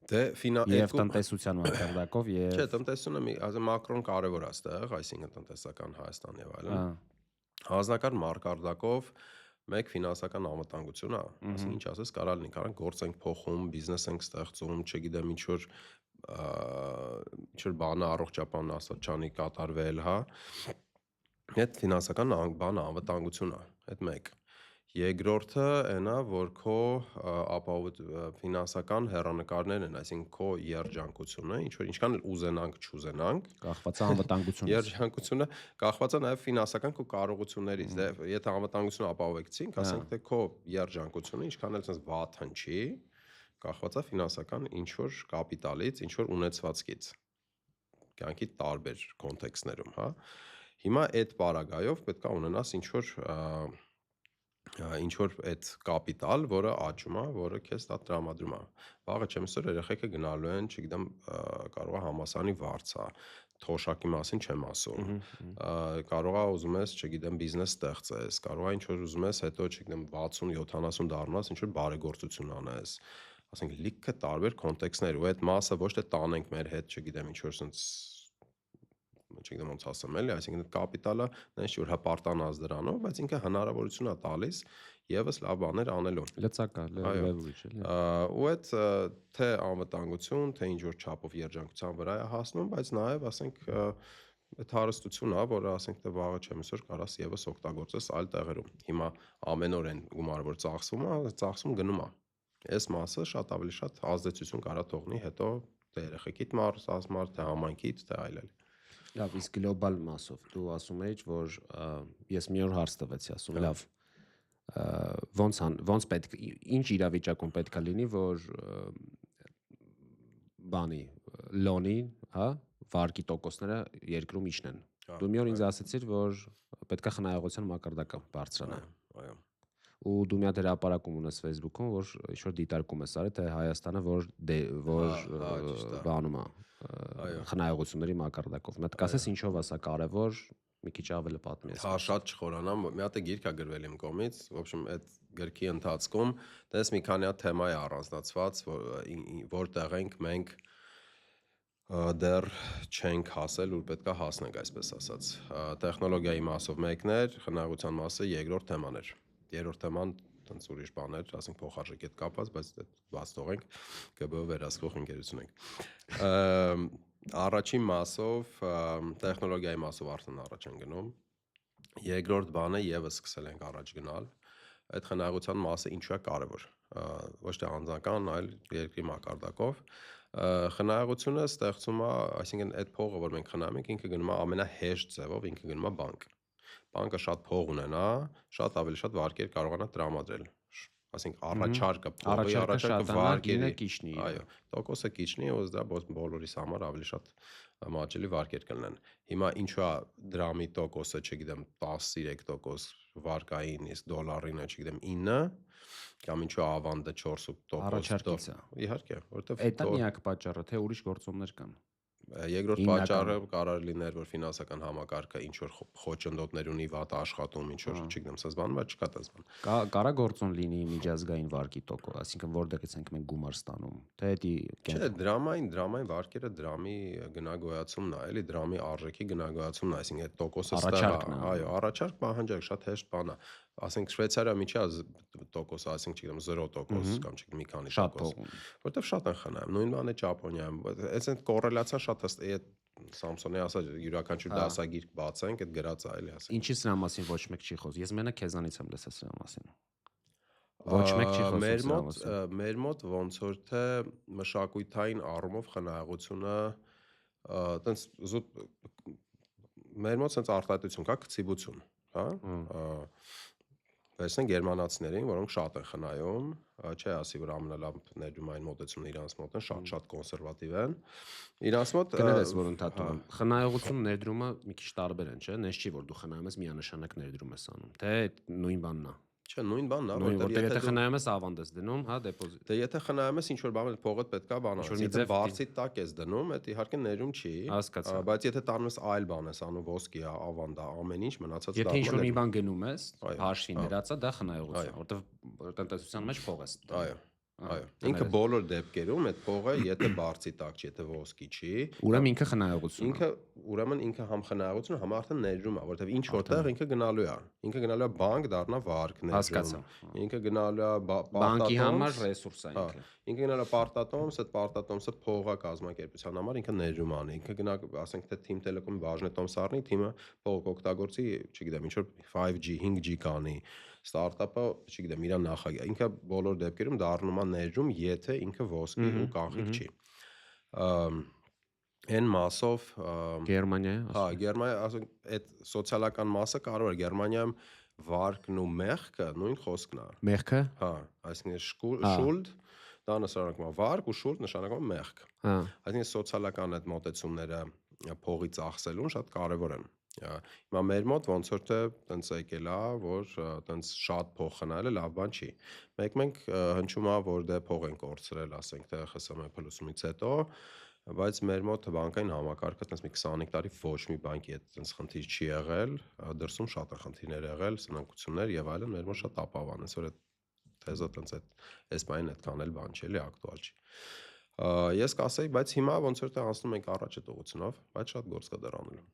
Դե
Եվ տնտեսության մակարդակով եւ
Չէ, տնտեսությունը մակրոն կարևոր է այստեղ, այսինքն տնտեսական Հայաստան եւ այլն։ Հանձնական մակարդակով մեկ ֆինանսական անվտանգություն է, այսինքն ինչ ասես, կարա լինի, կարան գործ ենք փոխում, բիզնես ենք ստեղծում, չգիտեմ ինչ որ բանը առողջապան ասած չանի կատարվել, հա։ Այդ ֆինանսական բանը անվտանգություն է, այդ մեկ։ Երկրորդը այնա, որ քո ֆինանսական հեռանկարներն են, այսինքն քո երջանկությունը, ինչ որ ինչքան էլ ուզենանք, չուզենանք,
կախված է անվտանգությունից։
Երջանկությունը կախված է նաև ֆինանսական քո կարողություններից։ Դե եթե անվտանգությունը ապահովեցինք, ասենք թե քո երջանկությունը ինչքան էլ sense վատ հնչի, կախված է ֆինանսական ինչ որ կապիտալից, ինչ որ ունեցվածքից։ Կյանքի տարբեր կոնտեքստներում, հա։ Հիմա այդ պարագայով պետք է ունենաս ինչ որ այդ կապիտալ, որը աճում է, որը քեզ դա տրամադրում է։ Վաղը չեմ ասոր երեխեքը գնալու են, չգիտեմ, կարող է համասանի վարձա, թոշակի մասին չեմ ասում։ Կարող է ուզում ես, չգիտեմ, բիզնես ստեղծես, կարող է ինչ որ ուզում ես, հետո չգիտեմ 60-70 դառնաս, ինչ որ բարեգործություն անես։ Ասենք լիքը տարբեր կոնտեքստներ ու այդ մասը ոչ թե տանենք մեր հետ, չգիտեմ, ինչ որ sense չգիտեմ ոնց ասեմ էլի, այսինքն այդ կապիտալը նենց որ հպարտանաս դրանով, բայց ինքը հնարավորություն է տալիս եւս լավ բաներ անելու։
Լծակա, leverage էլի։
Ու այդ թե անվտանգություն, թե ինչ որ չափով երջանկության վրա է հասնում, բայց նաեւ ասենք այդ հարստությունն է, որը ասենք թե վաղը չեմ ասոր կարաս եւս օգտագործես այլ տեղերում։ Հիմա ամեն օր են գումարը որ ծախսում գնում է։ Այս մասը շատ ավելի շատ ազդեցություն կարա թողնի հետո թե երեխեքիդ մարդ, թե համայնքիդ, թե այլն։
Լավ, իսկ գլոբալ մասով դու ասում ես, որ ես մի օր հարց տվեցի, ասում լավ, ոնց պետք, ինչ իրավիճակում պետք է լինի, որ բանի լոնի, հա, վարկի տոկոսները երկրում իջնեն։ Դու մի օր ինձ ասացիր, որ պետք է խնայողության մակարդակը բարձրանա։
Այո։
Ու դու մի հատ հրապարակում ունես Facebook-ում, որ ինչ որ դիտարկում ես արել, թե Հայաստանը որ բանում է խնայողությունների մակարդակով։ Մտք ասես ինչով է սա կարևոր, մի քիչ ավելի պատմի։
Հա, շատ չխորանամ, մի հատ գիրք է գրվել իմ կողմից, в общем, այդ գրքի ընթացքում դες մի քանի հատ թեմա է առանձնացված, որտեղ ենք մենք դեռ չենք հասել, որ պետք է հասնենք, այսպես ասած։ Տեխնոլոգիայի մասով մեկն էր, խնայողության մասը երկրորդ թեման էր։ Երրորդ թեման տենց ուրիշ բաներ, ասենք փոխարժեքի հետ կապված, բայց դա բաց թողենք, ԿԲ վերահսկող ընկերություն ենք։ Առաջին մասով, տեխնոլոգիայի մասով արդեն առաջ են գնում։ Երկրորդ բանը եւս սկսել ենք առաջ գնալ։ Այդ խնայողության մասը ինչու է կարևոր։ Ոչ թե անձնական, այլ երկրի մակարդակով։ Խնայողությունը ստեղծում է, այսինքն այդ փողը, որ մենք խնայում ենք, ինքը գնում է ամենահեշտ ձևով, ինքը գնում է բանկ։ Բանկը շատ փող ունենա, շատ ավելի շատ վարկեր կարողանա տրամադրել։ ասենք առաջարկը փողի
Առաջարկը շատանա,
վարկերի,
գինը կիչնի։
այո, տոկոսը կիչնի, ոնց դա բոլորիս համար ավելի շատ մաճելի վարկեր կլինեն։ Հիմա ինչու է դրամի տոկոսը, չգիտեմ, 13%, վարկային, իսկ դոլարինը, չգիտեմ, 9, կամ ինչու է ավանդը 4%։
Առաջարկից է։
Իհարկե, որովհետև
Էդ է միակ պատճառը, թե ուրիշ գործոններ կան։
Երկրորդ
Հիմնական։
պատճառը կարող լիներ, որ ֆինանսական համակարգը ինչ որ խոչընդոտներ ունի, վատ աշխատում, ինչ որ, չգիտեմ, սա բան, բայց չկա դες բան։
Կարա գործոն լինի միջազգային վարկի տոկոս, այսինքն որտեղից ենք մենք գումար ստանում։ Թե դա
Չէ, դրամային վարկերը դրամի գնագոյացումն է, էլի դրամի արժեքի գնագոյացումն է, այսինքն այդ տոկոսը ստեղ է, այո, առաջարկ պահանջարկ շատ հեշտ բան է։ Ասենք Շվեյցարիա միջի տոկոսը, ասենք, չգիտեմ, 0% կամ չգիտեմ, մի քանի տոկոս, որտեվ շատ են խնայում։ Նույն բանը Ճապոնիայում, այս այդ կոռելացիա շատ է, Սամսոնի ասած յուրաքանչյուր դասագիրք բացենք, այդ գրած է, էլի ասենք։
Ինչի սրա մասին ոչ մեկ չի խոսում։ Ես մենակ քեզանից եմ լսել սրա մասին։ Ոչ մեկ չի խոսում սրա մասին։
Մեր մոտ ոնց որ թե մշակութային առումով խնայողությունը տենց զուտ մեր մոտ sense արտահայտություն կա, կցիվություն, հա։ Վերցնենք գերմանացիներին, որոնք շատ են խնայում, չէ ասի, որ ամենալավ ներդրումային մոտեցումն իրանց մոտ են, շատ կոնսերվատիվ են։ Իրանց մոտ
կներես, որ ընդհատում եմ։ Խնայողություն ներդրումը մի քիչ տարբեր են, չէ՞։ Նես չի, որ դու խնայում ես միանշանակ ներդրում ես անում։ Թե նույն բանն է։
Չէ, նույն բանն է,
որտեղ եթե խնայում ես ավանդ ես դնում, հա, դեպոզիտ։
Դե եթե խնայում ես ինչ որ բան, փողդ պետքա բանա։ Եթե բարձի տակ ես դնում, այդ իհարկե ներում չի։ Բայց եթե տանում ես այլ բան ես անում, ոսկի է, ավանդ է, ամեն ինչ մնացած
դա։ Եթե ինչ որ մի բան գնում ես, հաշվի ներածա, դա խնայողություն, որտեղ տնտեսության մեջ փող ես։
Այո։ Այո, ինքը բոլոր դեպքերում այդ փողը, եթե բարձի տակ չի, եթե ոսկի չի,
ուրեմն ինքը խնայողություն է։
Ուրեմն ինքը համ խնայողություն, համ արդեն ներդրում է, որովհետև ինչ որտեղ ինքը գնալու է։ Ինքը գնալու է բանկ, դառնա վարկ ներդրում։ Ինքը գնալու է
բանկի համար ռեսուրս է ինքը։
Ինքը գնալու է պարտատոմս, այդ պարտատոմսը փողա կազմակերպության համար ինքը ներդրում անի։ Ինքը գնա, ասենք թե Team Telecom-ի բաժնետոմս առնի, թիմը փող կօգտագործի, չգիտեմ, ինչ որ 5G, 5G կանի։ Ստարտափը, չգիտեմ, իր նախագիծ։ Ինքը բոլոր դեպքերում դառնում է ներդրում, եթե ինքը ոսկի ու կանխիկ չի։ Այն մասով
Գերմանիա։
Հա, Գերմանիա, ասենք, այդ սոցիալական մասը կարող է Գերմանիայում վարկն ու մեղքը նույն խոսքն է։
Մեղքը։
Հա, այսինքն շուլդ, դա նշանակում է վարկ ու շուլդ նշանակում է մեղք։
Հա։
Այսինքն սոցիալական այդ մոտեցումները փողի ծախսելուն շատ կարևոր են։ Հիմա մեր մոտ ոնց որ թե տենց եկել է, որ տենց շատ փող խնայելը լավ բան չի։ Մենք հնչում է, որ դե փող են կորցրել, ասենք թե ԽՍՀՄ փլուզումից հետո, բայց մեր մոտ բանկային համակարգը տենց մի 25 տարի ոչ մի բանկի հետ տենց խնդիր չի եղել, դրսում շատ է խնդիրներ եղել, սնանկություններ եւ այլն, մեր մոտ շատ ապահով են, այսօր այդ թեզը տենց այս բանին այդքան էլ բան չի, էլի ակտուալ չի։ Ես կասեի, բայց հիմա ոնց որ թե անցնում ենք առաջ այդ ուղղությունով, բայց շատ գործ կա դեռ անելու։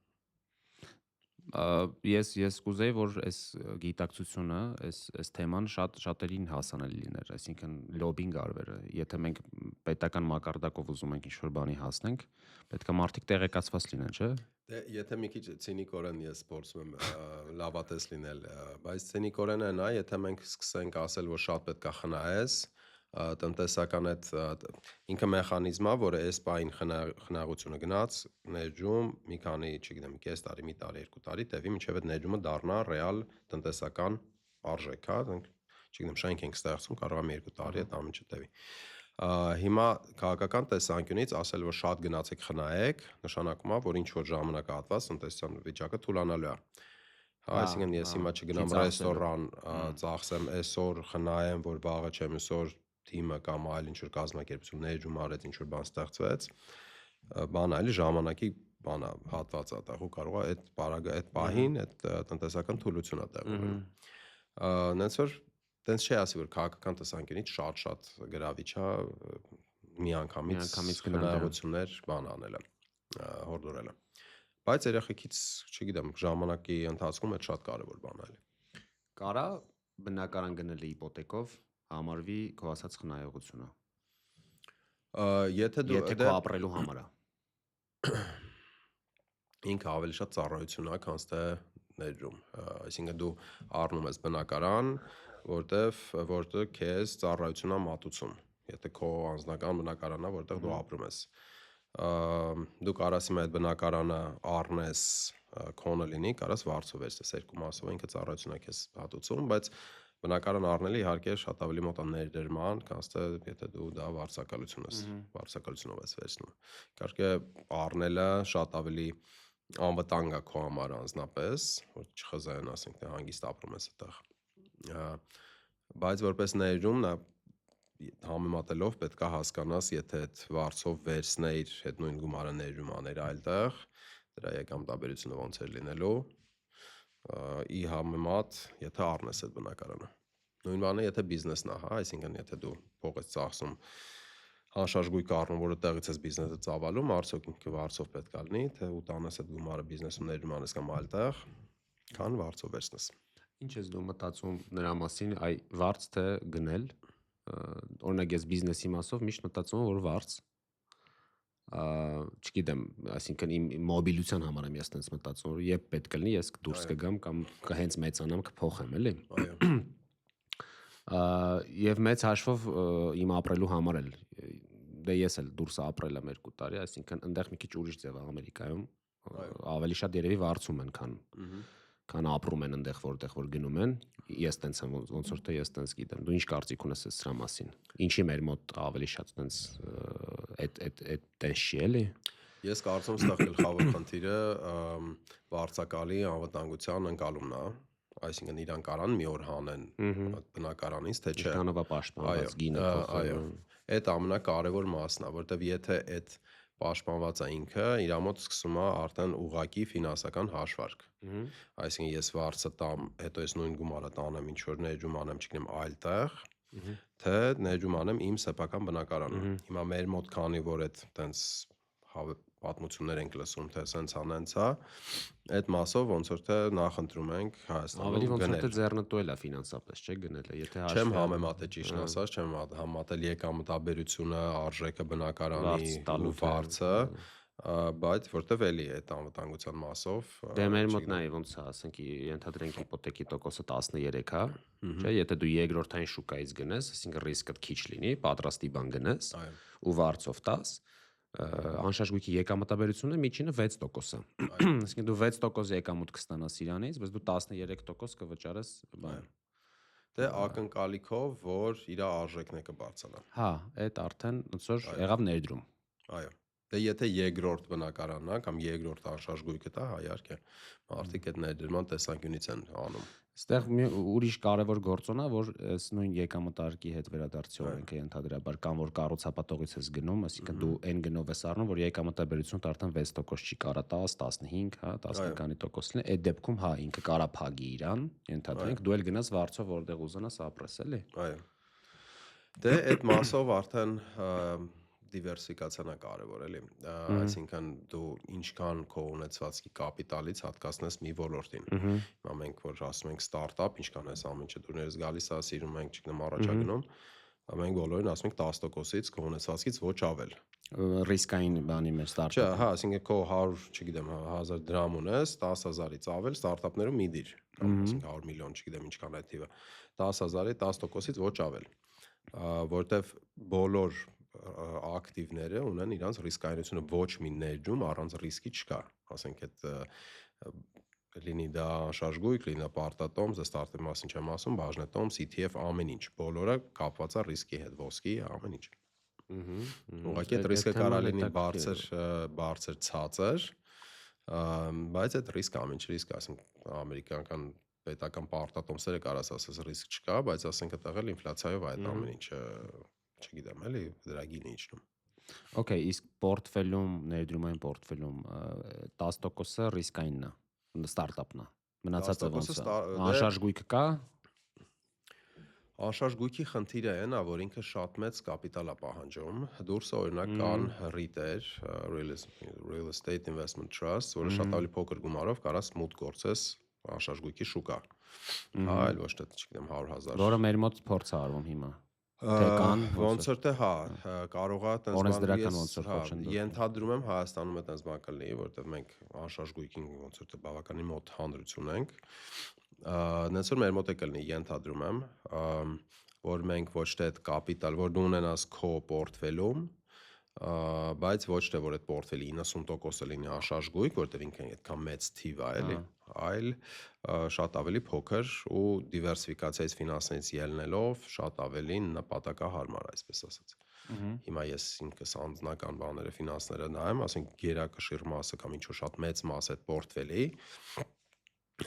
Ես կուզեի, որ այս գիտակցությունը, այս թեման շատերին հասանելի լիներ, այսինքն լոբինգ արվեր։ Եթե մենք պետական մակարդակով ուզում ենք ինչ-որ բանի հասնենք, պետք է մարդիկ տեղեկացված լինեն, չէ՞։
Դե եթե մի քիչ ցինիկորեն ես փորձում եմ լավատես լինել, բայց ցինիկորենը նա, եթե մենք սկսենք ասել, որ շատ պետք է խնայես, տնտեսական այդ ինքը մեխանիզմա, որը այս պահին խնայողությունը գնաց, ներդրում մի քանի, չգիտեմ, կես տարի, մի տարի, 2 տարի տևի, մինչև այդ ներդրումը դառնա ռեալ տնտեսական արժեք, հա, չգիտեմ, շենք ենք ստեղծում, կարող է 2 տարի այդ ամենը տևի։ Հիմա քաղաքական տեսանկյունից ասել, որ շատ գնացեք խնայեք, նշանակում է, որ ինչ որ ժամանակահատված տնտեսության վիճակը թուլանալու է։ Հա, այսինքն ես հիմա չգնամ ռեստորան, ծախսեմ այսօր խնայեմ, որ վաղը չեմ այսօր թիմը կամ այլ ինչ որ կազմակերպություն ներդրում արեց, ինչ որ բան ստեղծվեց, բան այլ ժամանակի բանա հատված է տեղ ու կարող է այդ բարագա այդ պահին այդ տնտեսական թուլությունա տեղ ունենա։ Նենց որ տենց չի ասի, որ քաղաքական տեսանկյունից շատ գրավիչ է միանգամից խնայողություններ բան անելը, հորդորելը։ Բայց երեխեքից, չգիտեմ, ժամանակի ընթացքում այդ շատ կարևոր բան է։
Կարա բնակարան գնելը իպոթեկով համարվի քո ասած խնայողությունը։
Եթե
քո ապրելու համար է։
Ինքը ավելի շատ ծառայություն է, քան թե ներդրում։ Այսինքն դու առնում ես բնակարան, որտեղ քեզ ծառայություն է մատուցում։ Եթե քո անձնական բնակարանն է, որտեղ դու ապրում ես, դու կարաս իմ այդ բնակարանը առնես, քոնը լինի, կարաս վարձով վերցնես, երկու մասով ինքը ծառայություն է քեզ հատուցում, բայց բնակարան առնելը իհարկե շատ ավելի մոտ է ներդրման, քան եթե դու դա վարձակալությունով ես վերցնում։ Իհարկե առնելը շատ ավելի անվտանգ է քո համար անձնապես, որ չխզային, ասենք, թե հանգիստ ապրում ես այդտեղ։ Բայց որպես ներդրում նա համեմատելով պետք է հասկանաս, եթե այդ վարձով վերցնեիր այդ նույն գումարը ներդրում աներ այլտեղ, դրա եկամտաբերությունը ոնց էր լինելու ի համեմատ, եթե առնես այդ բնակարանը։ Նույն բանը, եթե բիզնեսն է, հա, այսինքն եթե դու փող ես ծախսում անշարժ գույք առնում, որը տեղից ես բիզնեսը ծավալում, արդյոք ինքը վարձով պետք է լինի, թե ուտանես այդ գումարը բիզնեսում ներդրում անես կամ այլտեղ, քան վարձով վերցնես։
Ինչ ես դու մտածում նրա մասին, այ վարձ թե գնել, օրինակ ես բիզնեսի մասով միշտ մտածում եմ, որ վարձ, չգիտեմ, այսինքն իմ մոբիլության համար եմ ես տենց մտածում, որ երբ պետք կլինի, ես դուրս կգամ կամ հենց մեծանամ կփոխեմ, էլի։ Եվ մեծ հաշվով իմ ապրելու համար էլ, դե ես էլ դուրս ապրել եմ 2 տարի, այսինքն այնտեղ մի քիչ ուրիշ ձև է Ամերիկայում, ավելի շատ երևի վարձում են, քան ապրում են այնտեղ, որտեղ որ գնում են։ Ես տենց եմ, ոնց որ թե ես տենց գիտեմ։ Դու ինչ կարծիք ունես սրա մասին։ Ինչի մեր մոտ ավելի շատ տենց այդ տենց չի էլի։
Ես կարծում եմ, ստեղ գլխավոր խնդիրը վարձակալի անվտանգության ընկալումն է, այսինքն իրան կարան մի օր հանեն բնակարանից, թե չէ։
Ինչքանով է պաշտպանված գինը
այո, այդ ամենակարևոր մասն է, որտեվ եթե այդ պաշտպանված է ինքը, իր մոտ սկսում է արդեն ուղղակի ֆինանսական հաշվարկ։ Այսինքն ես վարձը տամ, հետո ես նույն գումարը տանեմ, ինչ որ ներդրում անեմ, չգիտեմ, այլտեղ, թե ներդրում անեմ իմ սեփական բնակարանում։ Հիմա մեր մոտ քանի որ այդ տենց պատմություններ ենք լսում, թե սենց անենց է, այդ մասով ոնց որ թե նախընտրում ենք Հայաստանում
ավելի ոնց որ թե ձեռնտու է ֆինանսապես, չէ՞ գնելը, եթե
չեմ համեմատել ճիշտն ասած, չեմ համեմատել եկամտաբերությունը, արժեքը բնակարանի ու վարձը, բայց որտեվ էլի այդ անվտանգության մասով
դե մեր մոտ նայ ոնց է, ասենք ենթադրենք իպոթեկի տոկոսը 13 է, չէ՞, եթե դու երկրորդային շուկայից գնես, այսինքն ռիսկը քիչ լինի, պատրաստի բան գնես ու վարձով տաս, անշարժ գույքի եկամտաբերությունը միջինը 6% է։ Այսինքն դու 6% եկամուտ կստանաս իրանից, բայց դու 13% կվճարես բան։
Դե ակնկալիքով, որ իր արժեքն է կբարձրանա։
Հա, այդ արդեն ոնց որ եղավ ներդրում։
Այո։ Դե եթե երկրորդ բնակարանն է կամ երկրորդ անշարժ գույքը տա, հա, իհարկե, մարդիկ այդ ներդրման տեսանկյունից են անում։
Այստեղ մի ուրիշ կարևոր գործոն է, որ այս նույն եկամտարկի հետ վերադարձյալ ենք ենթադրաբար կամ որ կառուցապատողից ես գնում, այսինքն դու այն գնով ես առնում, որ եկամտաբերությունը արդեն 6% չի կարա 10, 15, հա, 15-անի տոկոս լինի, այդ դեպքում հա ինքը կարա փագի իրան, ենթադրենք դու էլ գնաս վարձով որտեղ ուզենաս ապրես, էլի։
Այո։ Դե այդ մասով արդեն դիվերսիֆիկացիան է կարևոր, էլի։ Այսինքն դու ինչքան քո ունեցվածքի կապիտալից հատկացնես մի ոլորտին։ Հիմա մենք որ ասում ենք ստարտափ, ինչքան էս ամեն ինչը դուրս գալիս է, սիրում ենք, չգիտեմ, առաջագնում, մենք բոլորին ասում ենք 10%-ից քո ունեցվածքից ոչ ավել։
Ռիսկային բանի մեջ ստարտափ։
Չէ, հա, ասինքն քո 100, չգիտեմ, 1000 դրամ ունես, 10000-ից ավել ստարտափներում մի դիր, կամ ասենք 100 միլիոն, չգիտեմ ինչքան է թիվը, 10000-ի 10%-ից ոչ ավել, որտեվ բոլոր ակտիվները ունեն իրանց ռիսկայնությունը, ոչ մի ներդրում առանց ռիսկի չկա, ասենք այդ լինի դա անշարժ գույք, լինի դա պարտատոմս, ստարտափի մասին չեմ ասում, բաժնետոմս, ETF, ամեն ինչ, բոլորը կապված է ռիսկի հետ, ոսկի, ամեն ինչ։ Ուղղակի այդ ռիսկը կարա լինի բարձր, ցածր, բայց այդ ռիսկը ամեն ինչ ռիսկ, ասենք ամերիկական պետական պարտատոմսերը կարաս ասես ռիսկ չկա, բայց ասենք այդտեղ էլ ինֆլյացիայով այդ ամեն ինչը չգիտեմ, էլի դրա գինը իջնում։
Okay, իսկ պորտֆելում, ներդրումային պորտֆելում 10%-ը ռիսկայինն է, ստարտափն է։ Մնացածը ոնց է։ Անշարժ գույքը կա։
Անշարժ գույքի խնդիրը այն է, որ ինքը շատ մեծ կապիտալ է պահանջում։ Դուրսը օրինակ կան REIT-եր, Real Estate Investment Trust, որը շատ ավելի փոքր գումարով կարաս մուտք գործես անշարժ գույքի շուկա։ Այլ ոչ թե, չգիտեմ, 100,000։
Որը մեր մոտ փորձ է արվում հիմա։ Թե կան,
ոնց որ թե հա, կարող է տես
դրական ոնց որ խոչընդոտ։
Ենթադրում եմ Հայաստանում է տես բան կլինի, որտեղ մենք անշարժ գույքին ոնց որ թե բավականին մոտ հանրություն ենք։ Նենց որ մեր մոտ է կլինի, ենթադրում եմ, որ մենք ոչ թե այդ կապիտալ, որ դու ունենաս քո պորտֆելում, բայց ոչ թե որ այդ պորտֆելի 90%-ը լինի անշարժ գույք, որտեղ ինքն այդքան մեծ թիվ է, էլի, այլ շատ ավելի փոքր ու դիվերսիֆիկացիայից ֆինանսներից ելնելով շատ ավելի նպատակահարմար, այսպես ասած։ Հիմա ես ինքս անձնական բաները, ֆինանսները նայեմ, ասենք գերակշիռ մասը կամ ինչ-որ շատ մեծ մաս այդ պորտֆելի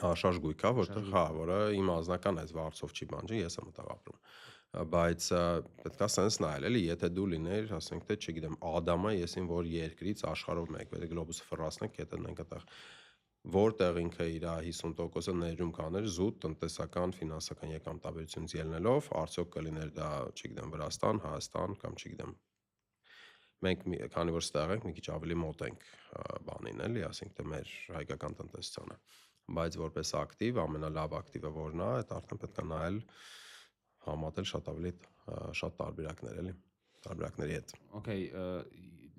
անշարժ գույք է, որտեղ հա, որը իմ անձնական այս վարձով չի բանջի, ես եմ այդտեղ ապրում։ Բայց պետք է sense նայել, էլի, եթե դու լիներ, ասենք թե, չգիտեմ, Ադամը, եսին որ երկրից աշխարհով մեկ, եթե գլոբուսը ֆռացնենք, կետնենք այդտեղ, որտեղ ինքը իր 50%-ը ներդրում կաներ զուտ տնտեսական, ֆինանսական եկամտաբերությունից ելնելով, արդյոք կլիներ դա, չգիտեմ, Վրաստան, Հայաստան կամ չգիտեմ, մենք քանի որ ստեղ ենք, մի քիչ ավելի մոտ ենք բանին, էլի, ասենք թե մեր հայկական տնտեսությանը, բայց որպես ակտիվ, ամենալավ ակտիվը որն է, այդ արդեն պետք է նայել համատել շատ ավելի շատ տարբերակներ, էլի, տարբերակների հետ։
Okay,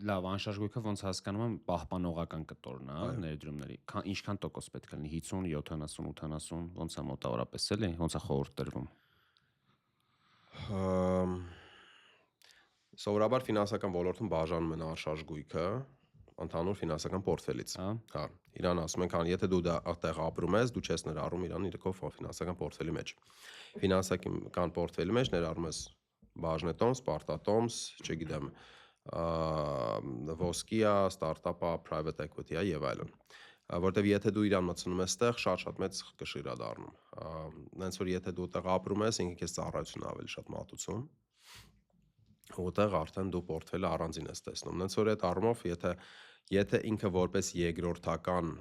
լավ, անշարժ գույքը ոնց հասկանում եմ, պահպանողական կտորն է, ներդրումների։ Ինչքան տոկոս պետք է լինի, 50, 70, 80, ոնց է մոտավորապես, էլի, ոնց է խորհուրդ տրվում։
Սովորաբար ֆինանսական ոլորտում բաժանում են անշարժ գույքը ընդհանուր ֆինանսական պորտֆելից։ Հա, իրան ասում են, քան եթե դու դա այդտեղ ապրում ես, դու չես ներառում իրան իր քո ֆինանսական պորտֆելի մեջ։ Ֆինանսական պորտֆելի մեջ ներառում ես բաժնետոմս, պարտատոմս, չգիտեմ, ոսկիա, ստարտափա, private equity-ա եւ այլն։ Որտեվ եթե դու իրան մտցնում ես այդտեղ, շատ մեծ կշիռ է դառնում։ Նենց որ եթե դու այդտեղ ապրում ես, ինքը քեզ ծառայություն ավելի շատ մատուցում, որտեղ արդեն դու պորտֆելը առանձին ես տեսնում։ Նենց որ այդ առումով, եթե ինքը որպես երկրորդական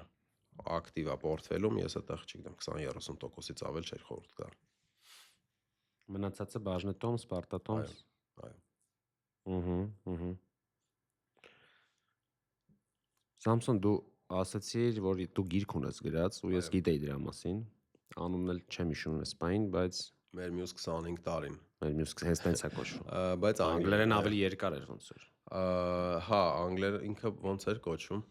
ակտիվ է պորտֆելում, ես այդտեղ, չգիտեմ, 20-30%-ից ավել չէր խորհուրդ տա։
Մնացածը բաժնետոմս, պարտատոմս։
Այո։
Սամսոն, դու ասացիր, որ դու գիրք ունես գրած, ու ես գիտեի դրա մասին։ Անունն էլ չեմ հիշում սպայն, բայց
մեր մյուս 25 տարին։
Մեր մյուս հենց տենց է կոչվում։
Բայց
անգլերեն ավելի երկար էր ոնց որ։
Հա, անգլերեն ինքը ոնց էր կոչվում։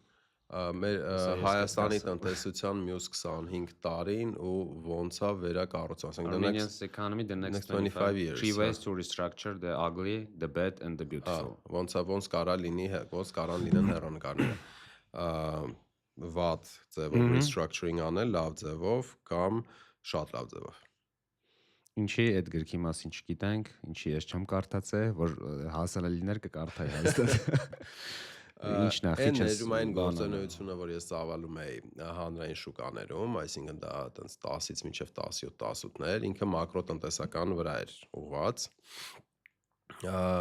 Մեր Հայաստանի տնտեսության մյուս 25 տարին ու ոնց է վերակառուցում, ասենք
Armenia's economy the next 25 years. 3 ways to restructure the ugly, the bad and the beautiful.
Ոնց կարա լինի, ոնց կարան լինեն հեռանկարները։ Վատ ձևով restructuring անել լավ ձևով կամ շատ լավ ձևով։
Ինչի այդ գրքի մասին չգիտենք, ինչի ես չեմ կարդացել, որ հասանելիներ կկարդայի հաստատ։ Ինչն է,
այն ներդրումային գործունեությունը, որ ես ծավալում էի հանրային շուկաներում, այսինքն դա այտենց 10-ից մինչև 17-18-ներ, ինքը մակրոտնտեսական վրա էր ուղղված։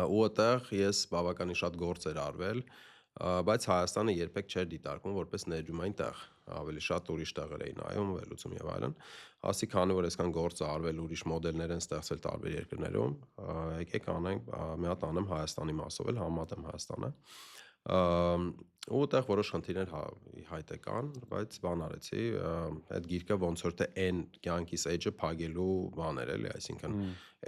Ու այդտեղ ես բավականին շատ գործ էր արվել, բայց Հայաստանը երբեք չէր դիտարկվում որպես ներդրումային տեղ, ավելի շատ ուրիշ տեղեր էին նայում, վերլուծում եւ այլն։ Ասի քանի որ այսքան գործ արվել, ուրիշ մոդելներ են ստեղծել տարբեր երկրներում, եկեք անենք, մի հատ անեմ Հայաստանի մասով էլ համատեմ Հայաստանը։ Ու այդտեղ որոշ խնդիրներ հայտ եկան, բայց բան արեցի, այդ գիրքը ոնց որ թե այն կյանքիս էջը փակելու բան էր էլի, այսինքն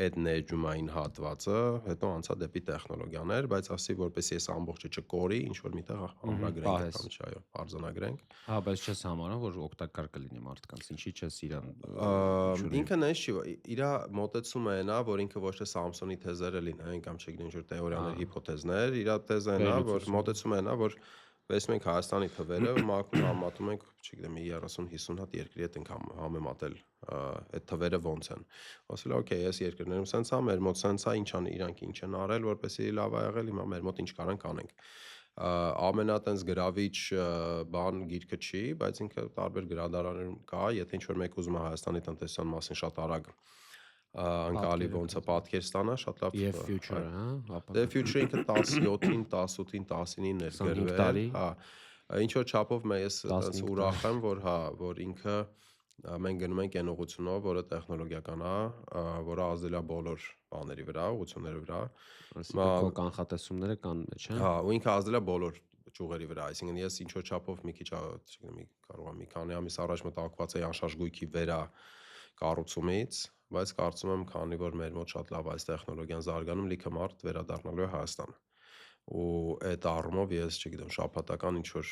այդ ներդրումային հատվածը, հետո անցա դեպի տեխնոլոգիաներ, բայց ասի որպես ես ամբողջը չկորի, ինչ որ միտեղ ամրագրենք կամ չէ, այո, արձանագրենք։
Հա, բայց չես համարում, որ օգտակար կլինի մարդկանց, ինչի՞ չես իրան։
Ինքը նենց չի, իր մոտեցումը այն է, որ ինքը ոչ թե Սամսոնի թեզերը լինեն կամ չգիտեմ ինչ որ թեորիաներ, հիփոթեզներ, իր թեզը այն է, որ մոտեցումը այն է, որ Տեսնում ենք Հայաստանի թվերը, մաքուր համատում ենք, չգիտեմ, 30-50 հատ երկրի հետ ենք համեմատել այդ թվերը ոնց են։ Ասել է, օքեյ, ես երկրներում սենց է, մեր մոտ սենց է, իրանք ինչ են արել, որպեսզի լավ է եղել, հիմա մեր մոտ ինչ կարանք անենք։ Ամենատենց գրավիչ բան գիրքը չի, բայց ինքը տարբեր գրադարաններում կա, եթե ինչ-որ մեկ ուզում է Հայաստանի տնտեսության մասին շատ արագ անկալի ոնց է պատկեր ստանա, շատ լավ։
Եվ future-ը, հա։
Դե future-ը ինքը 17-ին, 18-ին, 19-ին ներգրվել, հա։ Ինչ որ չափով ես այդպես ուրախ եմ, որ հա, որ ինքը մենք գնում ենք այն ուղղությունով, որը տեխնոլոգիական է, որը ազդել է բոլոր բաների վրա, ուղղությունների վրա։
Քո կանխատեսումները կան մեջ, հա։
Հա, ու ինքը ազդել է բոլոր ճյուղերի վրա, այսինքն ես ինչ որ չափով մի քիչ, չգիտեմ, կարող եմ մի քանի ամիս առաջ մտահոգված էի անշարժ գույքի վրա կառուցումից, բայց կարծում եմ, քանի որ մեր մոտ շատ լավ այս տեխնոլոգիան զարգանում, լիքը մարդ վերադառնալու է Հայաստան։ Ու այդ առումով ես, չգիտեմ, շաբաթական ինչ որ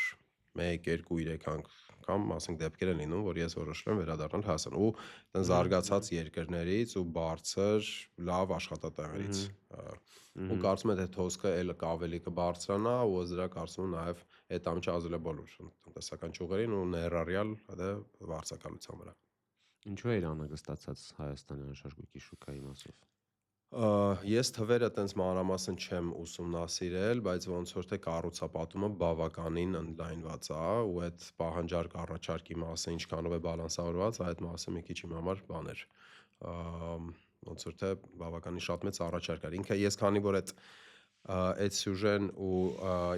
1, 2, 3 անգամ կամ ասենք դեպքեր են լինում, որ ես որոշել եմ վերադառնալ Հայաստան ու այդն զարգացած երկրներից ու բարձր լավ աշխատատեղերից ու կարծում եմ թե թոսքը էլ ավելի կբարձրանա ու ըստ դրա կարծում եմ նաև այդ ամիջը ազդել է բոլոր տնտեսական ճյուղերին ու ներառյալ դա վարձակալության վրա։
Ինչու է Իրանը գստացած Հայաստանի անշարժույթի շուկայի մասով։
Ես թվերը տենց մանրամասն չեմ ուսումնասիրել, բայց ոնց որ թե կառուցապատումը բավականին ընդլայնված է ու այդ պահանջարկ առաջարկի մասը ինչքանով է բալանսավորված, այդ մասը մի քիչ իմ համար բան էր։ Ոնց որ թե բավականին շատ մեծ առաջարկ էր։ Ինքը ես քանի որ այդ սյուժեն ու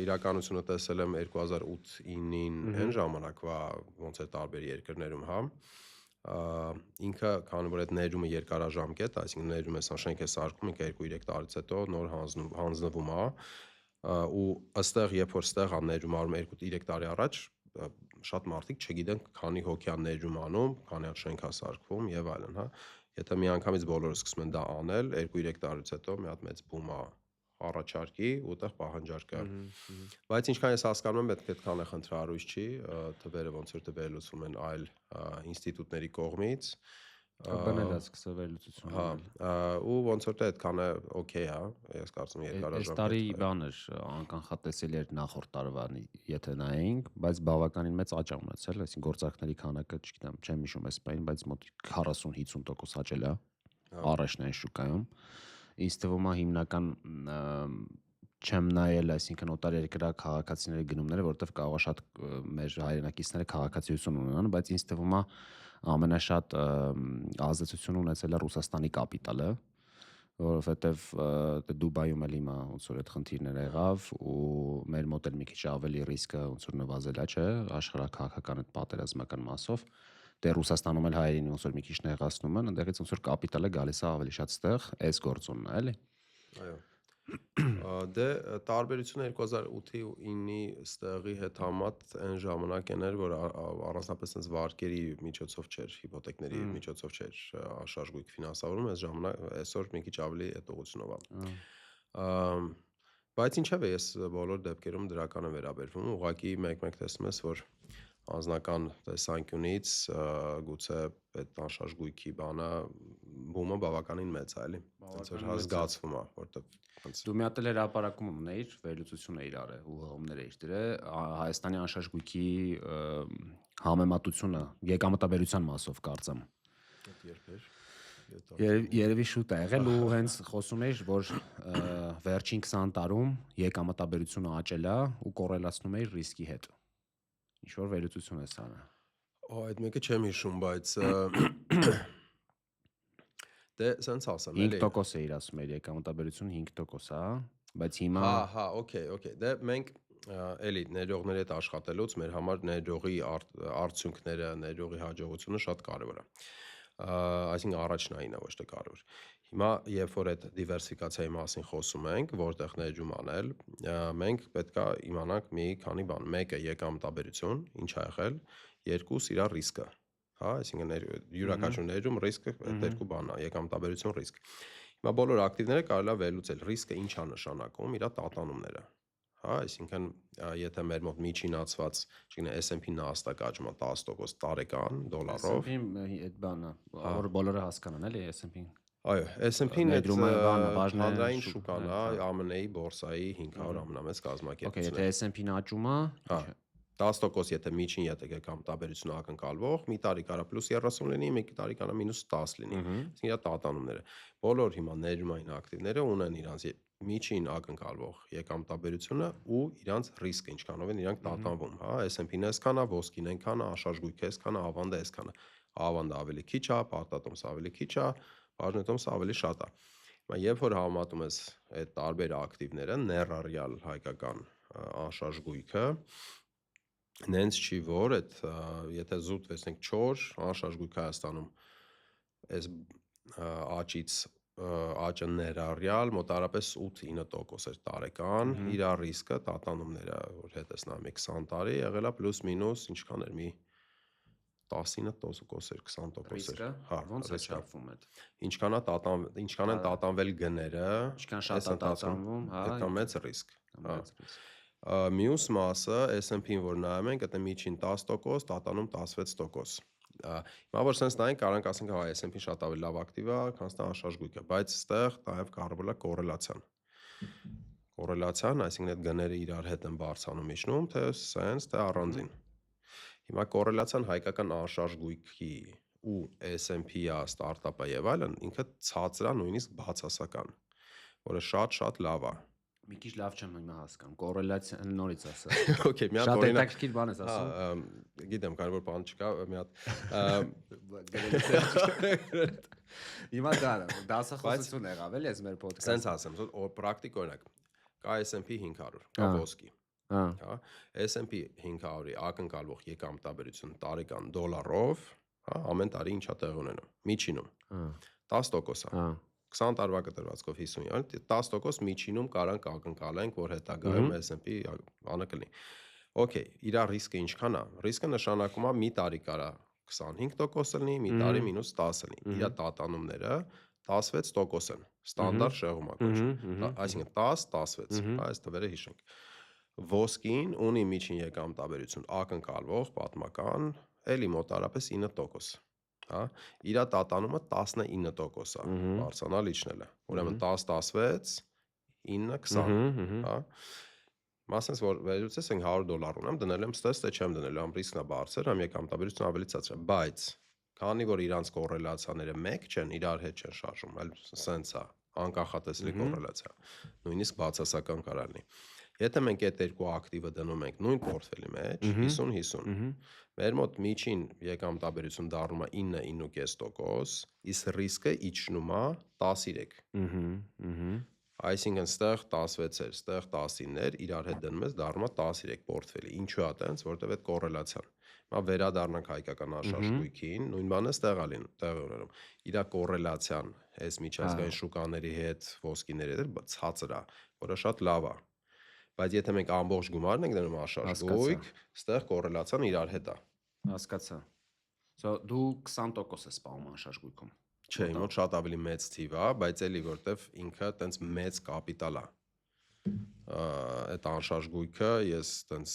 իրականությունը տեսել եմ 2008-9-ին այն ժամանակվա ոնց է տարբեր երկրներում, հա։ Ինքը քանի որ այդ ներումը երկարաժամկետ, այսինքն ներում ես շենք է սարքում, ինքը 2-3 տարուց հետո նոր հանձնվում է ու ըստեղ երբ որ ստեղ ան ներում արում 2-3 տարի առաջ շատ մարդիկ չգիտեն քանի հոգի ան ներում անում, քանի հատ շենք է սարքում եւ այլն, հա։ Եթե մի անգամից բոլորը սկսում են դա անել, 2-3 տարուց հետո մի հատ մեծ բում է առաջարկի ու այդտեղ պահանջարկը։ Բայց ինչքան ես հասկանում եմ, պետք է այդքան է խնդրահարույց չի, թվերը ոնց որ վերլուծվում են այլ ինստիտուտների կողմից։
Բնել է սկսել վերլուծությունը։
Հա, ու ոնց որ թե այդքան է օքեյ է, ես կարծում եմ երկարաժամկետ։
Այս տարի բան էր, անկանխատեսելի էր նախորդ տարվան, եթե նայենք, բայց բավականին մեծ աճ ունեցել, այսինքն գործարքների քանակը, չգիտեմ, չեմ հիշում այս բանին, բայց մոտ 40-50% աճել է առաջնային շուկայում։ Ինձ թվում է հիմնական չեմ նայել, այսինքն օտար երկրի քաղաքացիների գնումները, որովհետև կարող է շատ մեր հայրենակիցները քաղաքացիություն ունենան, բայց ինձ թվում է ամենաշատ ազդեցություն ունեցել է Ռուսաստանի կապիտալը, որովհետև Դուբայում էլ հիմա ոնց որ այդ խնդիրները եղավ ու մեր մոտ էլ մի քիչ ավելի ռիսկը ոնց որ նվազել է, չէ, աշխարհաքաղաքական այդ պատերազմական մասով։ Դե Ռուսաստանում էլ հայերին ոնց որ մի քիչ նեղացնում են, այնտեղից ոնց որ կապիտալը գալիս է ավելի շատ ստեղ, այս գործոնն է, էլի։
Այո։ Դե տարբերությունը 2008-ի ու 9-ի ստեղի հետ համատ այն ժամանակն էր, որ առանձնապես այս վարկերի միջոցով չէր, հիպոթեքների միջոցով չէր անշարժ գույք ֆինանսավորում, այս ժամանակ այսօր մի քիչ ավելի այդ ուղղությունով է։ Բայց ինչև է ես բոլոր դեպքերում դրական եմ վերաբերվում, ուղղակի մեկ-մեկ տեսնում ես, որ անձնական տեսանկյունից գուցե այդ անշարժ գույքի բանը բումը բավականին մեծ է, էլի։ Ոնց որ զգացվում է, որտեղ
Դու մի հատ էլ հրապարակում ունեիր, վերլուծություն էիր արել ու հողումներ էիր դրել Հայաստանի անշարժ գույքի համեմատությունը եկամտաբերության մասով կարծեմ։ Երևի շուտ է եղել ու հենց խոսում էիր, որ վերջին 20 տարում եկամտաբերությունը աճել է ու կոռելացնում էիր ռիսկի հետ։ Ինչ որ վերլուծություն ես արել։
Այդ մեկը չեմ հիշում, բայց դե սենց ասեմ, էլի
5% էիր ասում էիր եկամտաբերությունը 5%, հա, բայց հիմա
Հա, օքեյ։ Դե մենք էլի ներողների հետ աշխատելուց մեր համար ներողի արդյունքները, ներողի հաջողությունը շատ կարևոր է։ Այսինքն առաջնայինը ոչ թե կարևոր։ Հիմա երբ որ այդ դիվերսիֆիկացիայի մասին խոսում ենք, որտեղ ներդրում անել, մենք պետքա իմանանք մի քանի բան։ Մեկը եկամտաբերություն, ինչ ա եղել, երկուս իր ռիսկը, հա, այսինքն յուրաքանչյուր ներդրում ռիսկը այդ երկու բանն է, եկամտաբերություն ռիսկ։ Հիմա բոլոր ակտիվները կարելի է վերլուծել, ռիսկը ինչ է նշանակում, իր տատանումները, հա, այսինքն եթե մեր մոտ միջինացված, չգիտեմ, S&P Nasdaq աճում է 10% տարեկան դոլարով,
S&P այդ բանը, որ բոլորը հասկանան, էլի S&P-ն։
Այո, S&P-ն այդ հանրային
շուկան
շուկան է, ԱՄՆ-ի բորսայի 500 ամենամեծ կազմակերպությունն է։
Okay, եթե S&P-ն աճում է,
10% եթե միջին եկամտաբերությունը ակնկալվող, մի տարի կարա +30 լինի, մի տարի կարա -10 լինի։ Այսինքն իր տատանումները։ Բոլոր հիմա ներդրումային ակտիվները ունեն իրանց միջին ակնկալվող եկամտաբերությունը ու իրանց ռիսկը, ինչքանով են իրանք տատանվում, հա, S&P-ն այսքան է, ոսկին այնքան է, անշարժ գույքը այսքան է, ավանդը այսքան է։ Ավանդը ավելի քիչ է, պարտատոմսը ավելի քիչ է, բաժնետոմսը ավելի շատ է։ Հիմա երբ որ համատում ես այդ տարբեր ակտիվները, ներառյալ հայկական անշարժ գույքը, նենց չի որ այդ եթե զուտ վերցնենք 4 անշարժ գույք Հայաստանում այս աճից աճը ներառյալ մոտարապես 8-9% էր տարեկան, իր ռիսկը տատանումները, որ հետս նայում 20 տարի եղել է պլյուս-մինուս ինչքան էր մի 19% էր, 20% էր։
Հա, ոնց է չափվում այդ։
Ինչքան են տատանվել գները,
Ինչքան շատ է տատանվում, հա,
այդքան մեծ ռիսկ։ Մյուս մասը S&P-ին որ նայում ենք, դա միջին 10%, տատանում 16%։ Հիմա որ sense նայենք, կարանք ասենք, հա, S&P-ն շատ ավելի լավ ակտիվ է, քան դա անշարժ գույքը, բայց այստեղ նաև կարևոր է կոռելացիան։ Կոռելացիան, այսինքն այդ գները իրար հետ են բարձրանում իջնում, թե sense, թե առանձին։ Հիմա կոռելացիան հայկական անշարժ գույքի ու S&P-ը, ստարտափը եւ այլն, ինքը ցածր է, նույնիսկ բացասական, որը շատ լավ է։
Մի քիչ լավ չեմ հիմա հասկանում։ Կոռելացիա նորից ասա։
Okay, մի հատ
Շատ
օրինակ,
հետաքրքիր բան ես ասում։
գիտեմ, կարևոր բան չկա, մի հատ
Հիմա դասախոսություն եղավ էլի այս մեր podcast։
sense ասեմ, պրակտիկ օրինակ, կա S&P 500, կա ոսկի, հա, S&P 500-ի ակնկալվող եկամտաբերություն տարեկան դոլարով, հա, ամեն տարի ինչա տեղ ունենում, միջինում 10% է, 20 տարվա կտրվածքով 50, 10% միջինում կարանք ակնկալենք, որ հետագայում S&P անը կլինի։ Okay, իր ռիսկը ինչքան է։ Ռիսկը նշանակում է մի տարի կարա 25% լինի, մի տարի մինուս 10 լինի։ Իր տատանումները 16% են։ Ստանդարտ շեղում է կոչվում։ Այսինքն 10-16, այս թվերը հիշենք։ Ոսկին ունի միջին եկամտաբերություն ակնկալվող պատմական, էլի մոտարապես 9%։ Հա, իր տատանումը 19% է, բարձրանալ իջնել է։ Ուրեմն 10-16, 9-20, հա։ Մասնես որ վերջից ենք $100 ունեմ, դնել եմ ստես, թե չեմ դնել, համ ռիսկն է բարձր, համ եկամտաբերությունը ավելի ցածր, բայց քանի որ իրանց կոռելացիաները մեկ չեն, իրար հետ չեն շարժում, այլ սենց է, անկախատեսելի կոռելացիա, նույնիսկ բացասական կարող լինի։ Եթե մենք այդ երկու ակտիվը դնում ենք նույն պորտֆելի մեջ, 50-50, մեր մոտ միջին եկամտաբերություն դառնում է 9-9.5%, իսկ ռիսկը իջնում է 13։ Այսինքն ստեղ 16 էր, ստեղ 19 էր, իրար հետ դնում ես դառնում է 13 պորտֆելի։ Ինչու է այդպես, որտեվ այդ կոռելացիան։ Հիմա վերադառնանք հայկական անշարժ գույքին, նույն բանը ստեղ է լինում, տեղի ունենում։ Իր կոռելացիան այս միջազգային շուկաների հետ, ոսկիների հետ ցածր է, որը շատ լավ է։ Բայց եթե մենք ամբողջ գումարն ենք դնում անշարժ գույք, ստեղ կոռելացիան իրար հետ է։
Հասկացա։ So դու 20% ես սպառում անշարժ գույքում։
Չէ, մոտ շատ ավելի մեծ թիվ է, բայց էլի որտեվ ինքը տենց մեծ կապիտալ է։ Այդ անշարժ գույքը ես տենց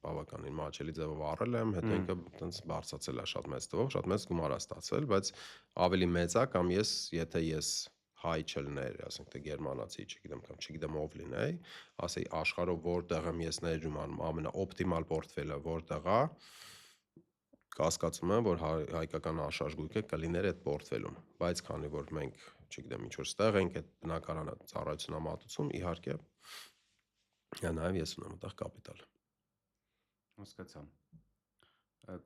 բավականին մաչելի ձևով առել եմ, հետո ինքը տենց բարձրացել է շատ մեծ թվով, շատ մեծ գումար է ստացվել, բայց ավելի մեծ է կամ եթե ես հայ չլներ, ասենք թե գերմանացի, չգիտեմ կամ չգիտեմ ով լինեի, ասեի աշխարհով որտեղ եմ ես ներդրում անում ամենաօպտիմալ պորտֆելը որտեղ է, կասկածում եմ, որ հայկական անշարժ գույքը կլիներ այդ պորտֆելում, բայց քանի որ մենք, չգիտեմ, ինչ որ ստեղ ենք այդ բնակարանը ծառայությունա մատուցում, իհարկե, նաև ես ունեմ այդտեղ կապիտալ։
Հասկացա։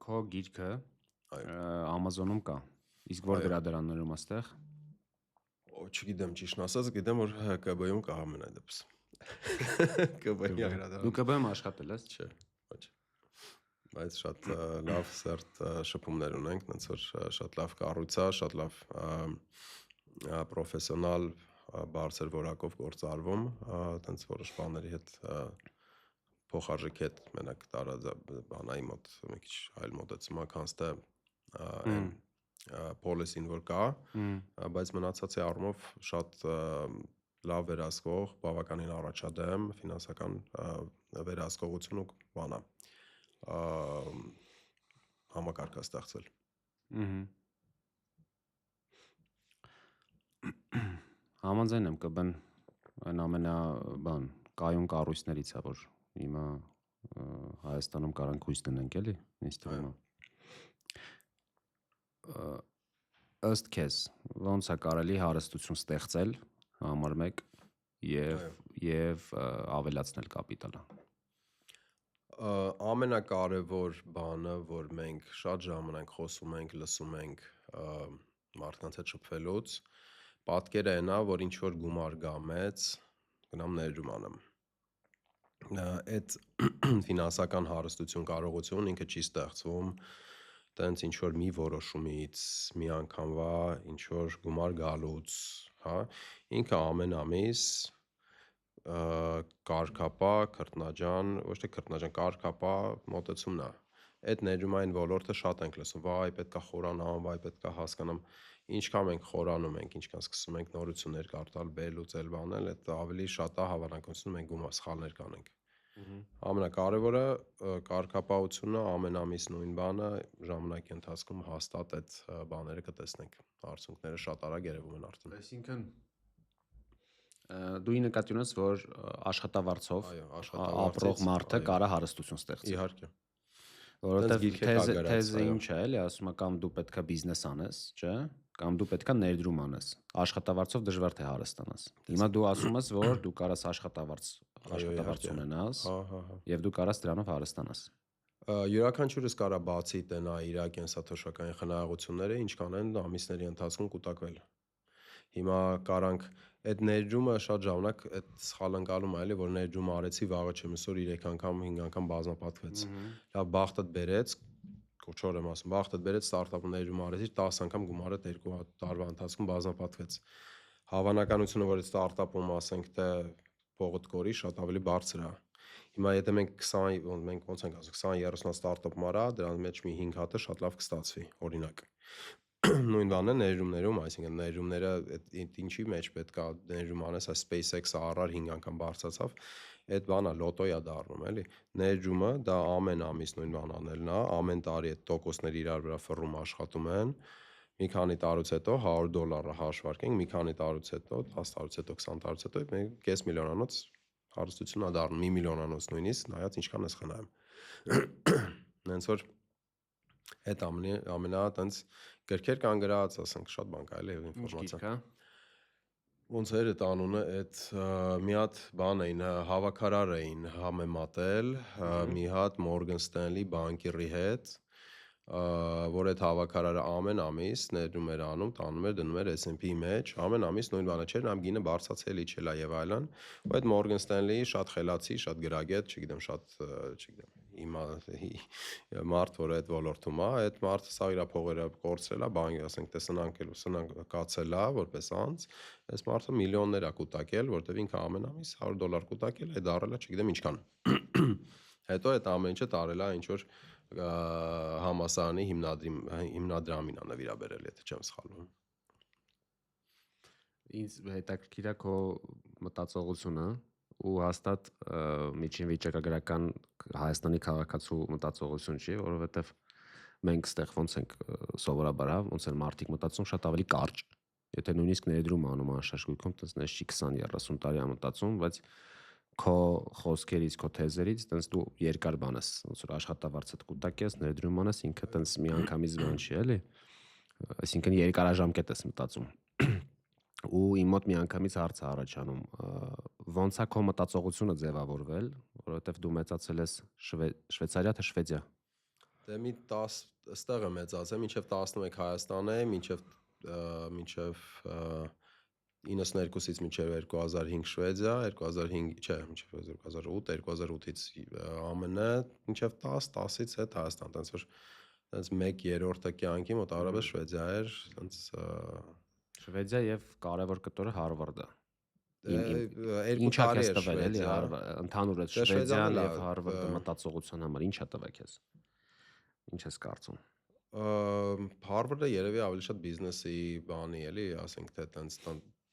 Քո գիրքը Amazon-ում կա։ Իսկ որ գրադարաններում այստեղ։
Չգիտեմ, ճիշտն ասած, գիտեմ, որ ԿԲ-ում կա ամենայդեպս։ ԿԲ-ի գրադարան։
Դու ԿԲ-ում աշխատել ես,
չէ, ոչ։ Բայց շատ լավ սերտ շփումներ ունենք, ոնց որ շատ լավ կառույց է, շատ լավ պրոֆեսիոնալ բարձր որակով գործարվում, տենց որոշ բաների հետ փոխարժեք հետ մենակ բանայի մոտ մի քիչ այլ մոտեցում է, քան թե policy-ն որ կա, բայց մնացածի առումով շատ լավ վերահսկող, բավականին առաջադեմ ֆինանսական վերահսկողություն ու բանա համակարգ է ստեղծել։
Համաձայն եմ ԿԲ-ն այն կայուն կառույցներից է, որ հիմա Հայաստանում կարանք հույս դնենք, էլի, ինձ թվում է։ Ըստ քեզ, ոնց է կարելի հարստություն ստեղծել համար 1 եւ ավելացնել կապիտալը։
Ամենակարևոր բանը, որ մենք շատ ժամանակ խոսում ենք, լսում ենք մարդկանց հետ շփվելուց, պատկերը այնա, որ ինչ որ գումար գա մեծ, գնամ ներդրում անեմ։ Այդ ֆինանսական հարստություն, կարողություն ինքը չի ստեղծվում տենց ինչ որ մի որոշումից, մի անգամվա ինչ որ գումար գալուց, հա, ինքը ամեն ամիս կարգապա, քրտնաջան, ոչ թե քրտնաջան, կարգապա մոտեցումն է։ Այդ ներդրումային ոլորտը շատ ենք լսում, վայ, պետքա խորանամ, վայ, պետքա հասկանամ, ինչքան մենք խորանում ենք, ինչքան սկսում ենք նորություններ կարդալ, բերել, բանել, այդ ավելի շատ է հավանականություն մենք գումար սխալներ կանենք։ Ամենակարևորը կարգապահությունը, ամեն ամիս նույն բանը, ժամանակի ընթացքում հաստատ այդ բաները կտեսնենք, արդյունքները շատ արագ երևում են արդեն։
Այսինքն դու նկատի ունես, որ աշխատավարձով ապրող մարդը կարա հարստություն ստեղծի։
Իհարկե։
Որովհետև թեզը ինչ է, էլի, ասում է կամ դու պետքա բիզնես անես, չէ՞, կամ դու պետքա ներդրում անես։ Աշխատավարձով դժվար թե հարստանաս։ Հիմա դու ասում ես, որ դու կարաս աշխատավարձ ունենաս, եւ դու կարաս դրանով հարստանաս։
Յուրաքանչյուրս կարա բացի տնա իր կենսաթոշակային խնայողությունները, ինչ կանեն ամիսների ընթացքում կուտակվել։ Հիմա կարանք այդ ներդրումը շատ ժամանակ այդ սխալ ընկալում է, էլի, որ ներդրումը արեցի, վաղը չեմ ասոր 3 անգամ, 5 անգամ բազմապատկվեց։ Լավ բախտդ բերեց, կոչոր եմ ասում, բախտդ բերեց ստարտափը ներդրում արեցի, 10 անգամ գումարը 2 տարվա ընթացքում բազմապատկվեց։ Հավանականությունը, որ այդ ստարտափում ասենք թե փողդ կորի, շատ ավելի բարձր է։ Հիմա եթե մենք ոնց ենք ասում 20-30 ստարտափ մարա, դրանց մեջ մի 5 հատը շատ լավ կստացվի, օրինակ։ Նույն բանն է ներդրումներում, այսինքն ներդրումները ինչի մեջ պետք է ներդրում անես, այս SpaceX-ը առար 5 անգամ բարձրացավ, այդ բանա լոտոյա դառնում, էլի։ Ներդրումը դա ամեն ամիս նույն բան անելն է, ամեն տարի այդ տոկոսները իրար վրա ֆռում աշխատում են։ Մի քանի տարուց հետո $100 հաշվարկենք, մի քանի տարուց հետո, 10 տարուց հետո, 20 տարուց հետո մենք կես միլիոնանոց հարստություն է դառնում, 1 միլիոնանոց նույնիսկ, նայած ինչքան ես խնայում։ Հենց որ այդ ամենա տենց գրքեր կան գրած, ասենք շատ բան կա, էլի ինֆորմացիա։ Ոնց էր այդ անունը, այդ մի հատ բան էին, հավաքարար էին համեմատել մի հատ Morgan Stanley բանկիրի հետ, որ այդ հավաքարարը ամեն ամիս ներդրում էր անում, տանում էր, դնում էր S&P մեջ, ամեն ամիս նույն բանը չէր, նա գինը բարձրացել իջել է եւ այլն, ու այդ Morgan Stanley-ի շատ խելացի, շատ գրագետ, չգիտեմ, շատ, չգիտեմ, հիմա մարդ, որ այդ ոլորտում է, այդ մարդը սա իր փողերը կորցրել է, բանկի, ասենք, թե սնանկացել է, որպես անձ, այս մարդը միլիոններ է կուտակել, որտեվ ինքը ամեն ամիս $100 կուտակել է, դարել է, չգիտեմ ինչքան։ Հետո այդ ամեն ինչը տարել է ինչ որ համասարանի հիմնադրամին է նվիրաբերել, եթե չեմ սխալվում։
Ինձ հետաքրքիր է քո մտածողությունը ու հաստատ միջին վիճակագրական Հայաստանի քաղաքացու մտածողություն չի, որովհետև մենք ստեղ ոնց ենք սովորաբար, ոնց են մարդիկ մտածում, շատ ավելի կարճ։ Եթե նույնիսկ ներդրում անում անշաշկույքում, տես չի 20-30 տարի ամտածում, բայց քո խոսքերից, քո թեզերից, տես դու երկար բան ես, ոնց որ աշխատավարձդ կուտակես, ներդրում անես, ինքը տես մի անգամից բան չի, էլի։ Այսինքն երկարաժամկետ ես մտածում։ Ու իմ մոտ մի անգամից հարց է առաջանում, ոնց է քո մտածողությունը ձևավորվել, որովհետև դու մեծացել ես Շվեյցարիա թե Շվեդիա։
Դե մի 10 ստեղ եմ մեծացել, մինչև 11 Հայաստան է, մինչև 92-ից մինչև 2005 Շվեդիա, 2005, չէ, մինչև 2008, 2008-ից ԱՄՆ, մինչև 10-10-ից հետ Հայաստան, տենց որ տենց 1/3-ը կյանքի մոտավորապես Շվեդիա էր, տենց
Շվեդիա եւ կարևոր կտորը Հարվարդը։
Ինչ
է տվել էլի ընդհանուր այդ Շվեդիան եւ Հարվարդը մտածողության համար ինչ է տվել քեզ։ Ինչ ես կարծում։
Հարվարդը երևի ավելի շատ բիզնեսի բանի էլի, ասենք թե տենց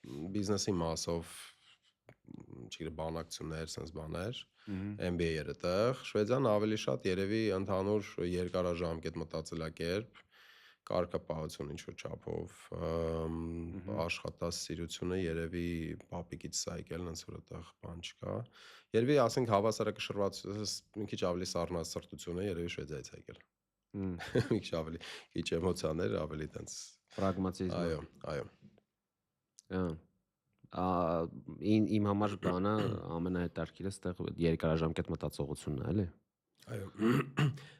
բիզնեսի մասով չգիտեմ բանակցություններ, sense բաներ, MBA-եր այդտեղ, Շվեդիան ավելի շատ երևի ընդհանուր երկարաժամկետ մտածելակերպ, կարգապահություն ինչ որ չափով, աշխատասիրությունը երևի պապիկից սա եկել, ոնց որ այդտեղ բան չկա։ Երևի ասենք հավասարակշռված մի քիչ ավելի սառնասրտությունը երևի Շվեդիայից եկել։ Մի քիչ ավելի քիչ էմոցիաներ, ավելի տենց
պրագմատիզմ։
Այո։
Իմ համար բանը ամենահետաքրքիրը այդտեղ երկարաժամկետ մտածողությունն է, էլի։
Այո։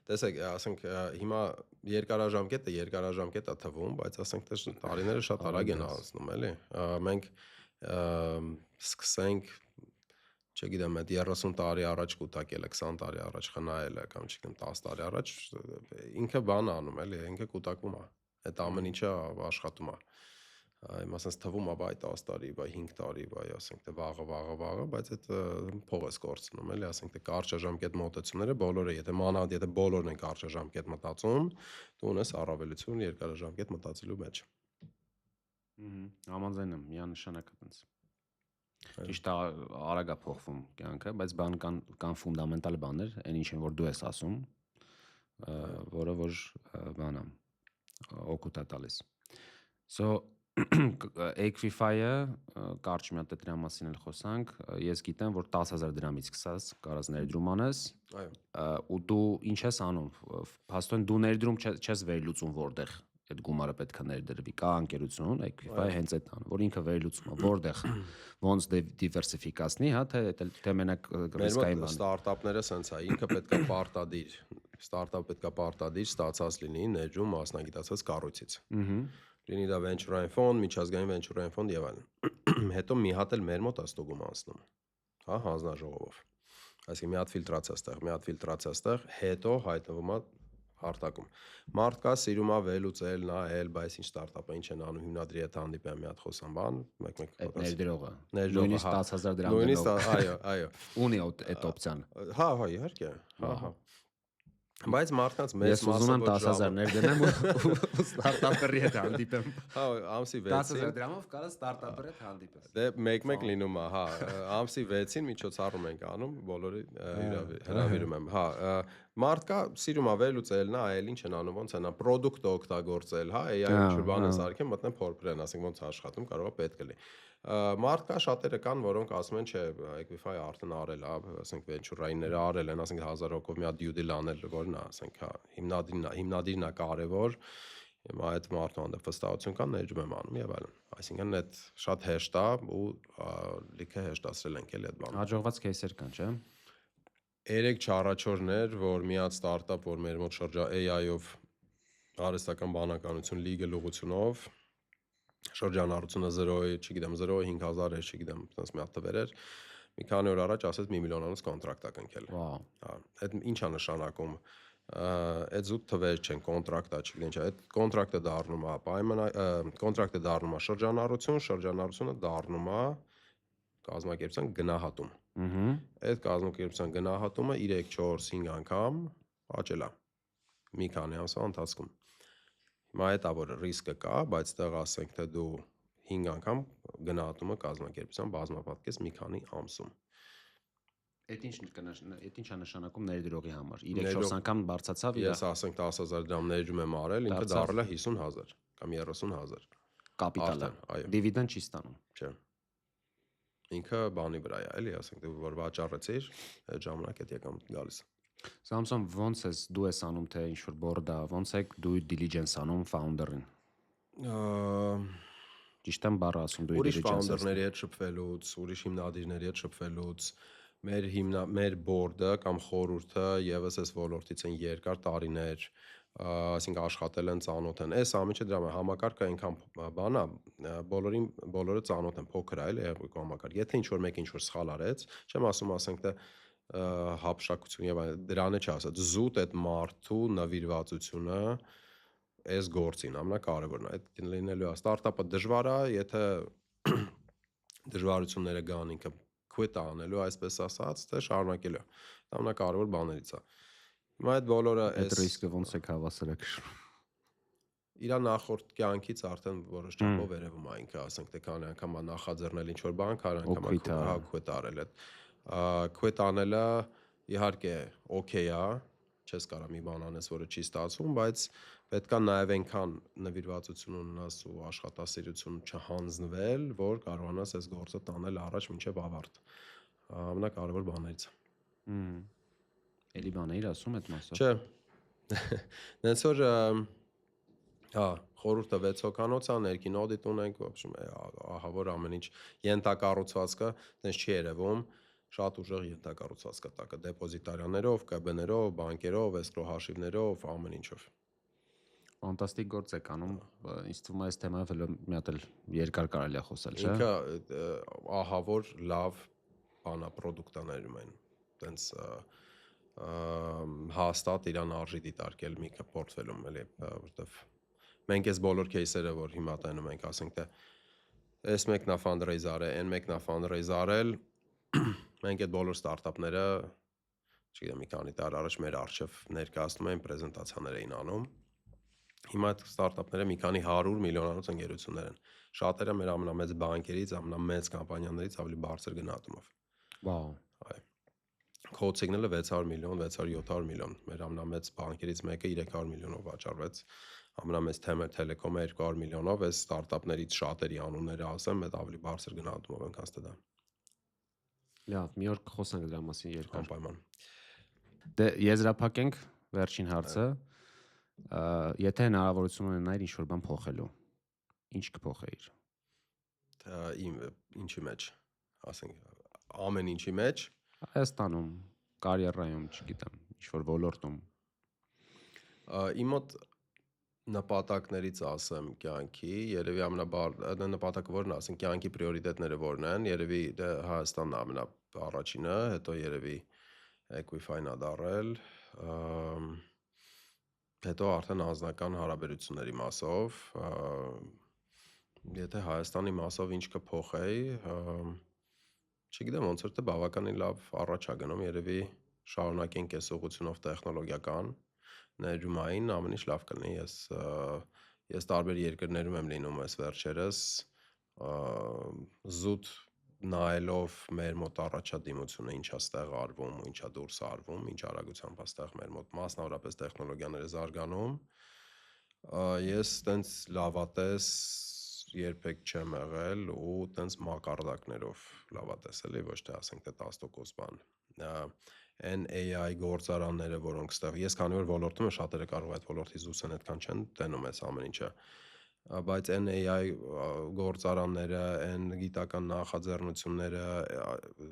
Տեսեք, ասենք հիմա երկարաժամկետ է թվում, բայց ասենք թե տարիները շատ արագ են անցնում, էլի։ Մենք սկսենք, չգիտեմ, այդ 30 տարի առաջ կուտակելը, 20 տարի առաջ խնայելը կամ չգիտեմ 10 տարի առաջ ինքը բան անում, էլի, ինքը կուտակում է։ Այդ ամեն ինչը աշխատում է։ Այմ ասած թվում է, բայ 10 տարի, բայ 5 տարի, բայ ասենք թե վաղը, բայց այդ փող է կորցնում, էլի, ասենք թե կարճաժամկետ մոտեցումները բոլորը, եթե բոլորն են կարճաժամկետ մտածում, դու ունես առավելություն երկարաժամկետ մտածելու մեջ։
Համաձայն եմ, միանշանակ այդպես։
Ճիշտ է, արագ է փոխվում կյանքը, բայց կան ֆունդամենտալ բաներ, այն ինչին որ դու ես ասում, որը որ բանա օգուտ է տալիս։ So Equify-ը կարճ մի հատ դրա մասին էլ խոսանք, ես գիտեմ, որ 10,000 դրամից սկսած կարած ներդրում անես, ու դու ինչ ես անում, փաստորեն դու ներդրում չես վերլուծում որտեղ այդ գումարը պետք է ներդրվի, կա ընկերություն, Equify հենց այդ ան, որ ինքը վերլուծում է, որտեղ ոնց դիվերսիֆիկացնի, հա, թե մենակ ռիսկային բան։
Ստարտափները սենց է, ինքը պետք է պարտադիր, ստարտափը պետք է պարտադիր ստացած լինի ներդրում մասնագիտացած կառույցից։ Լինի դա venture-ային ֆոնդ, միջազգային venture-ային ֆոնդ եւ այլն։ Հետո մի հատ էլ մեր մոտ է ստուգում անցնում, հա, հանձնաժողովով։ Այսինքն մի հատ ֆիլտրացիա ստեղ, հետո հայտնվում է արտակում։ Մարդկա սիրում է վերլուծել, նայել, բայց ինչ ստարտափը ինչ են անում, հիմնադրի հետ հանդիպեմ մի հատ խոսամ բան, մեկ
ներդրողը։
Նույնիսկ
10,000 դրամ
նույնիսկ այո։
Ունի այդ օպցիան։
Հա, իհարկե։ Հա։ Բայց մարդկանց մեծ
մասը ուզում եմ 10,000 ներդնեմ ու ստարտափերի հետ հանդիպեմ։
Հա, ամսի 6-ին
10,000 դրամով կարա ստարտափերի հետ հանդիպես։
Դե մեկ լինում է, հա, ամսի 6-ին միջոցառում ենք անում, բոլորի հրավիրում եմ։ Հա, մարդկա սիրում է վերլուծել, նայել, ինչ են անում, ոնց են պրոդուկտը օգտագործել, հա, AI ինչ-որ բան են սարքեն, մտնեն փորփրեն, ասենք ոնց աշխատում, կարող է պետք լինի։ Մարդկա շատերը կան, որոնք ասում են, չէ, Equify արդեն արել է, ասենք venture-այնները արել են, ասենք 1000 հոգով մի հատ due deal անել, որն է, ասենք, հա, հիմնադիրն է կարևոր, հիմա այդ մարդու հանդեպ վստահություն կա, ներդրում եմ անում եւ այլն։ Այսինքն այդ շատ հեշտ է ու լիքը հեշտացրել ենք էլ այդ բանը։
Հաջողված кейսեր կան, չէ՞։
3 չառաջորներ, որ մի հատ ստարտափ, որ մեր մոտ շրջա AI-ով արհեստական բանականություն legal ուղղությունով շրջանառությունը 0-ի, չգիտեմ, 0.5000 էր, չգիտեմ, այնպես մի հատ տվեր էր։ Մի քանի օր առաջ ասեց 1 միլիոնանոց կոնտրակտ է կնքել։
Վաու։
Հա, այդ ի՞նչ է նշանակում։ Այդ զուտ թվեր չեն, կոնտրակտ է, չգիտեմ, ինչ է։ Այդ կոնտրակտը դառնում է կոնտրակտը դառնում է շրջանառություն, շրջանառությունը դառնում է կազմակերպության գնահատում։ Այդ կազմակերպության գնահատումը 3, 4, 5 անգամ աճել է։ Մի քանի ամսվա ընթացքում։ Հիմա այդ որ ռիսկը կա, բայց տեղ ասենք թե դու 5 անգամ գնահատումը կազմակերպության բազմապատկես մի քանի ամսում։
Այդ ինչ է նշանակում ներդրողի համար։ 3-4 անգամ բարձացավ իր։
Ես ասենք 10,000 դրամ ներդրում եմ արել, ինքը դառել է 50,000 կամ 30,000
կապիտալը։ Դիվիդենդ չի ստանում։
Չէ։ Ինքը բանի վրա է, էլի, ասենք դու որ վաճառեցիր, այդ ժամանակ այդ եկամ գալիս։
Samson ոնց ես դու ես անում թե ինչ որ բորդա, ոնց է դու diligence անում founder-ին։ Ճիշտ եմ բառը ասում դու
diligence։ Ուրիշ founder-ների հետ շփվելուց, ուրիշ հիմնադիրների հետ շփվելուց, մեր բորդը կամ խորհուրդը եւս էս ոլորտից են երկար տարիներ, ասենք աշխատել են, ծանոթ են։ Այս ամիջը դրա համակարգը այնքան բան է, բոլորը ծանոթ են, փոքր է, էլի համակարգ։ Եթե ինչ որ մեկ ինչ որ սխալ արեց, չեմ ասում, ասենք թե հապշակություն եւ դրանը չասած զուտ այդ մարդու նվիրվածությունը այս գործին ամենակարևորն է այդ լինելու է ստարտափը դժվար է եթե դժվարությունները գան ինքը quit անելու այսպես ասած թե շարունակելու ամենակարևոր բաներից է հիմա այդ բոլորը
այդ ռիսկը ոնց է հավասարակշռում
իր նախորդ կյանքից արդեն որոշ չափով երևում է ինքը ասենք թե քանի անգամ նախաձեռնել ինչ որ բան քանի անգամ quit արել այդ quit անելը իհարկե օքեյ է, չես կարող մի բան անես, որը չի ստացվում, բայց պետքա նաև այնքան նվիրվածություն ունենաս ու աշխատասիրություն չհանձնվել, որ կարողանաս այս գործը տանել առաջ մինչև ավարտ։ Ամենակարևոր բաներից է։
Էլի բան էիր ասում այդ մասով։
Չէ։ Դենց որ հա, խորհուրդը 6 հոգանոց է, ներքին օդիտ ունենք, ահա որ ամեն ինչ ենթակառուցվածքը դենց չի երևում, շատ ուժեղ ենթակառուցվածք կա դեպոզիտարիաներով, ԿԲ-ներով, բանկերով, էսկրո հաշիվներով, ամեն ինչով։
Ֆանտաստիկ գործ եք անում, ինձ թվում է այս թեմայով մի հատ էլ երկար կարելի է խոսել, չէ՞։
Ինքը ահա որ լավ բանա պրոդուկտաներում են, տենց հաստատ իրան արժի դիտարկել մի պորտֆելում էլի, որտեվ մենք այս բոլոր кейսերը, որ հիմա տենում ենք, ասենք թե այս մեկն է fundraise արել, այն մեկն է fundraise արել, մենք այդ բոլոր ստարտափները, չգիտեմ, մի քանի տարի առաջ մեր արչև ներկայացնում էին, պրեզենտացիաներ էին անում, Հիմա այդ ստարտափները մի քանի 100 միլիոնանոց ընկերություններ են։ Շատերը մեր ամենամեծ բանկերից, ամենամեծ կամպանիաներից ավելի բարձր գնահատումով։
Վաու։
Այո։ Code Signal-ը 600 միլիոն, 600-700 միլիոն։ Մեր ամենամեծ բանկերից մեկը 300 միլիոնով վաճառվեց։ Ամենամեծ Telecom-ը 200 միլիոնով, այս ստարտափներից շատերի անունները ասեմ, այդ ավելի բարձր գնահատումով են կաստեդա։
Լավ, մի օր կխոսենք դրա մասին երկար։
Անպայման։
Դե եզրափակենք վերջին հարցը։ Եթե հնարավորություն ունենայիր ինչ-որ բան փոխելու, ինչ կփոխեիր։
Ինչի մեջ, ասենք ամեն ինչի մեջ,
Հայաստանում, կարիերայում, չգիտեմ, ինչ-որ ոլորտում։
Իմ մոտ նպատակներից ասեմ կյանքի, երևի նպատակը որն է, ասենք կյանքի պրիորիտետները որն են, երևի Հայաստանն ամենաառաջինը, հետո երևի Equify-ն ա դարել, հետո արդեն անձնական հարաբերությունների մասով, եթե Հայաստանի մասով ինչ կփոխեի, չգիտեմ, ոնց որ թե բավականին լավ առաջ ա գնում, երևի շարունակենք այս ուղղությունով տեխնոլոգիական, ներդրումային ամեն ինչ լավ կլինի, ես տարբեր երկրներում եմ լինում այս վերջերս, զուտ նայելով մեր մոտ առաջադիմությունը ինչա ստեղ արվում, ինչա դուրս արվում, ինչ արագությամբ է ստեղ մեր մոտ մասնավորապես տեխնոլոգիաները զարգանում, ես տենց լավատես երբեք չեմ եղել ու տենց մակարդակներով լավատես էլի, ոչ թե ասենք թե 10% բան։ Այն AI գործարանները, որոնք ստեղ, ես քանի որ ոլորտում եմ, շատերը կարող է այդ ոլորտից դուրս են, այդքան չեն տենում այս ամեն ինչը, բայց այն AI գործարանները, այն գիտական նախաձեռնությունները,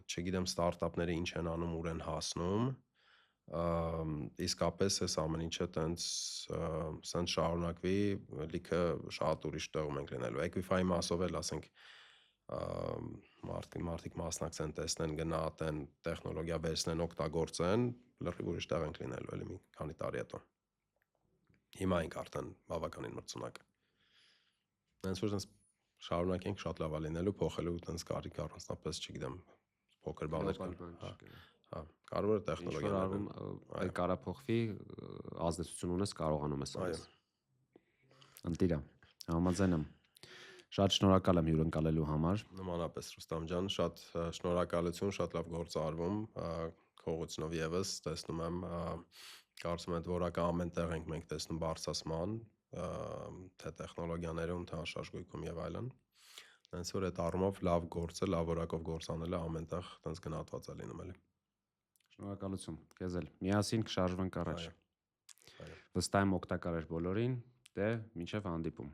չգիտեմ ստարտափները ինչ են անում, ուր են հասնում, իսկապես այս ամեն ինչը տենց սենց շարունակվի, լիքը շատ ուրիշ տեղում ենք լինելու։ Equify-ի մասով էլ ասենք մարդիկ մասնակցեն, տեսնեն, գնահատեն, տեխնոլոգիա վերցնեն, օգտագործեն, լրիվ ուրիշ տեղ ենք լինելու էլի մի քանի տարի հետո։ Հիմա ենք արդեն բավականին մրցունակ։ Հենց որ տենց շարունակենք շատ լավ է լինելու, փոխելու տենց կարիք առանձնապես, չգիտեմ, փոքր բաներ կան։ Հա, կարևորը տեխնոլոգիաներն են։
Այդ կարա փոխվի, ազդեցություն ունես, կարողանում ես
Այո։
Ընտիրա, համաձայն եմ։ Շատ շնորհակալ եմ հյուրընկալելու համար։
Նմանապես Ռուստամ ջան, շատ շնորհակալություն, շատ լավ գործ արվում, քողությունով եւս տեսնում եմ, կարծում եմ այդ որակը ամեն տեղ ենք մենք տեսնում բարձրացման, թե տեխնոլոգիաներում, թե անշարժ եւ այլն։ Հենց որ այդ առումով լավ գործը, լավ որակով գործ անելը ամեն տեղ տենց գնահատված է լինում էլի։
Շնորհակալություն, քեզ էլ։ Միասին կշարժվենք առաջ։
Այո։
Վստահ եմ օգտակար էր բոլորին, դե մինչև հանդիպում։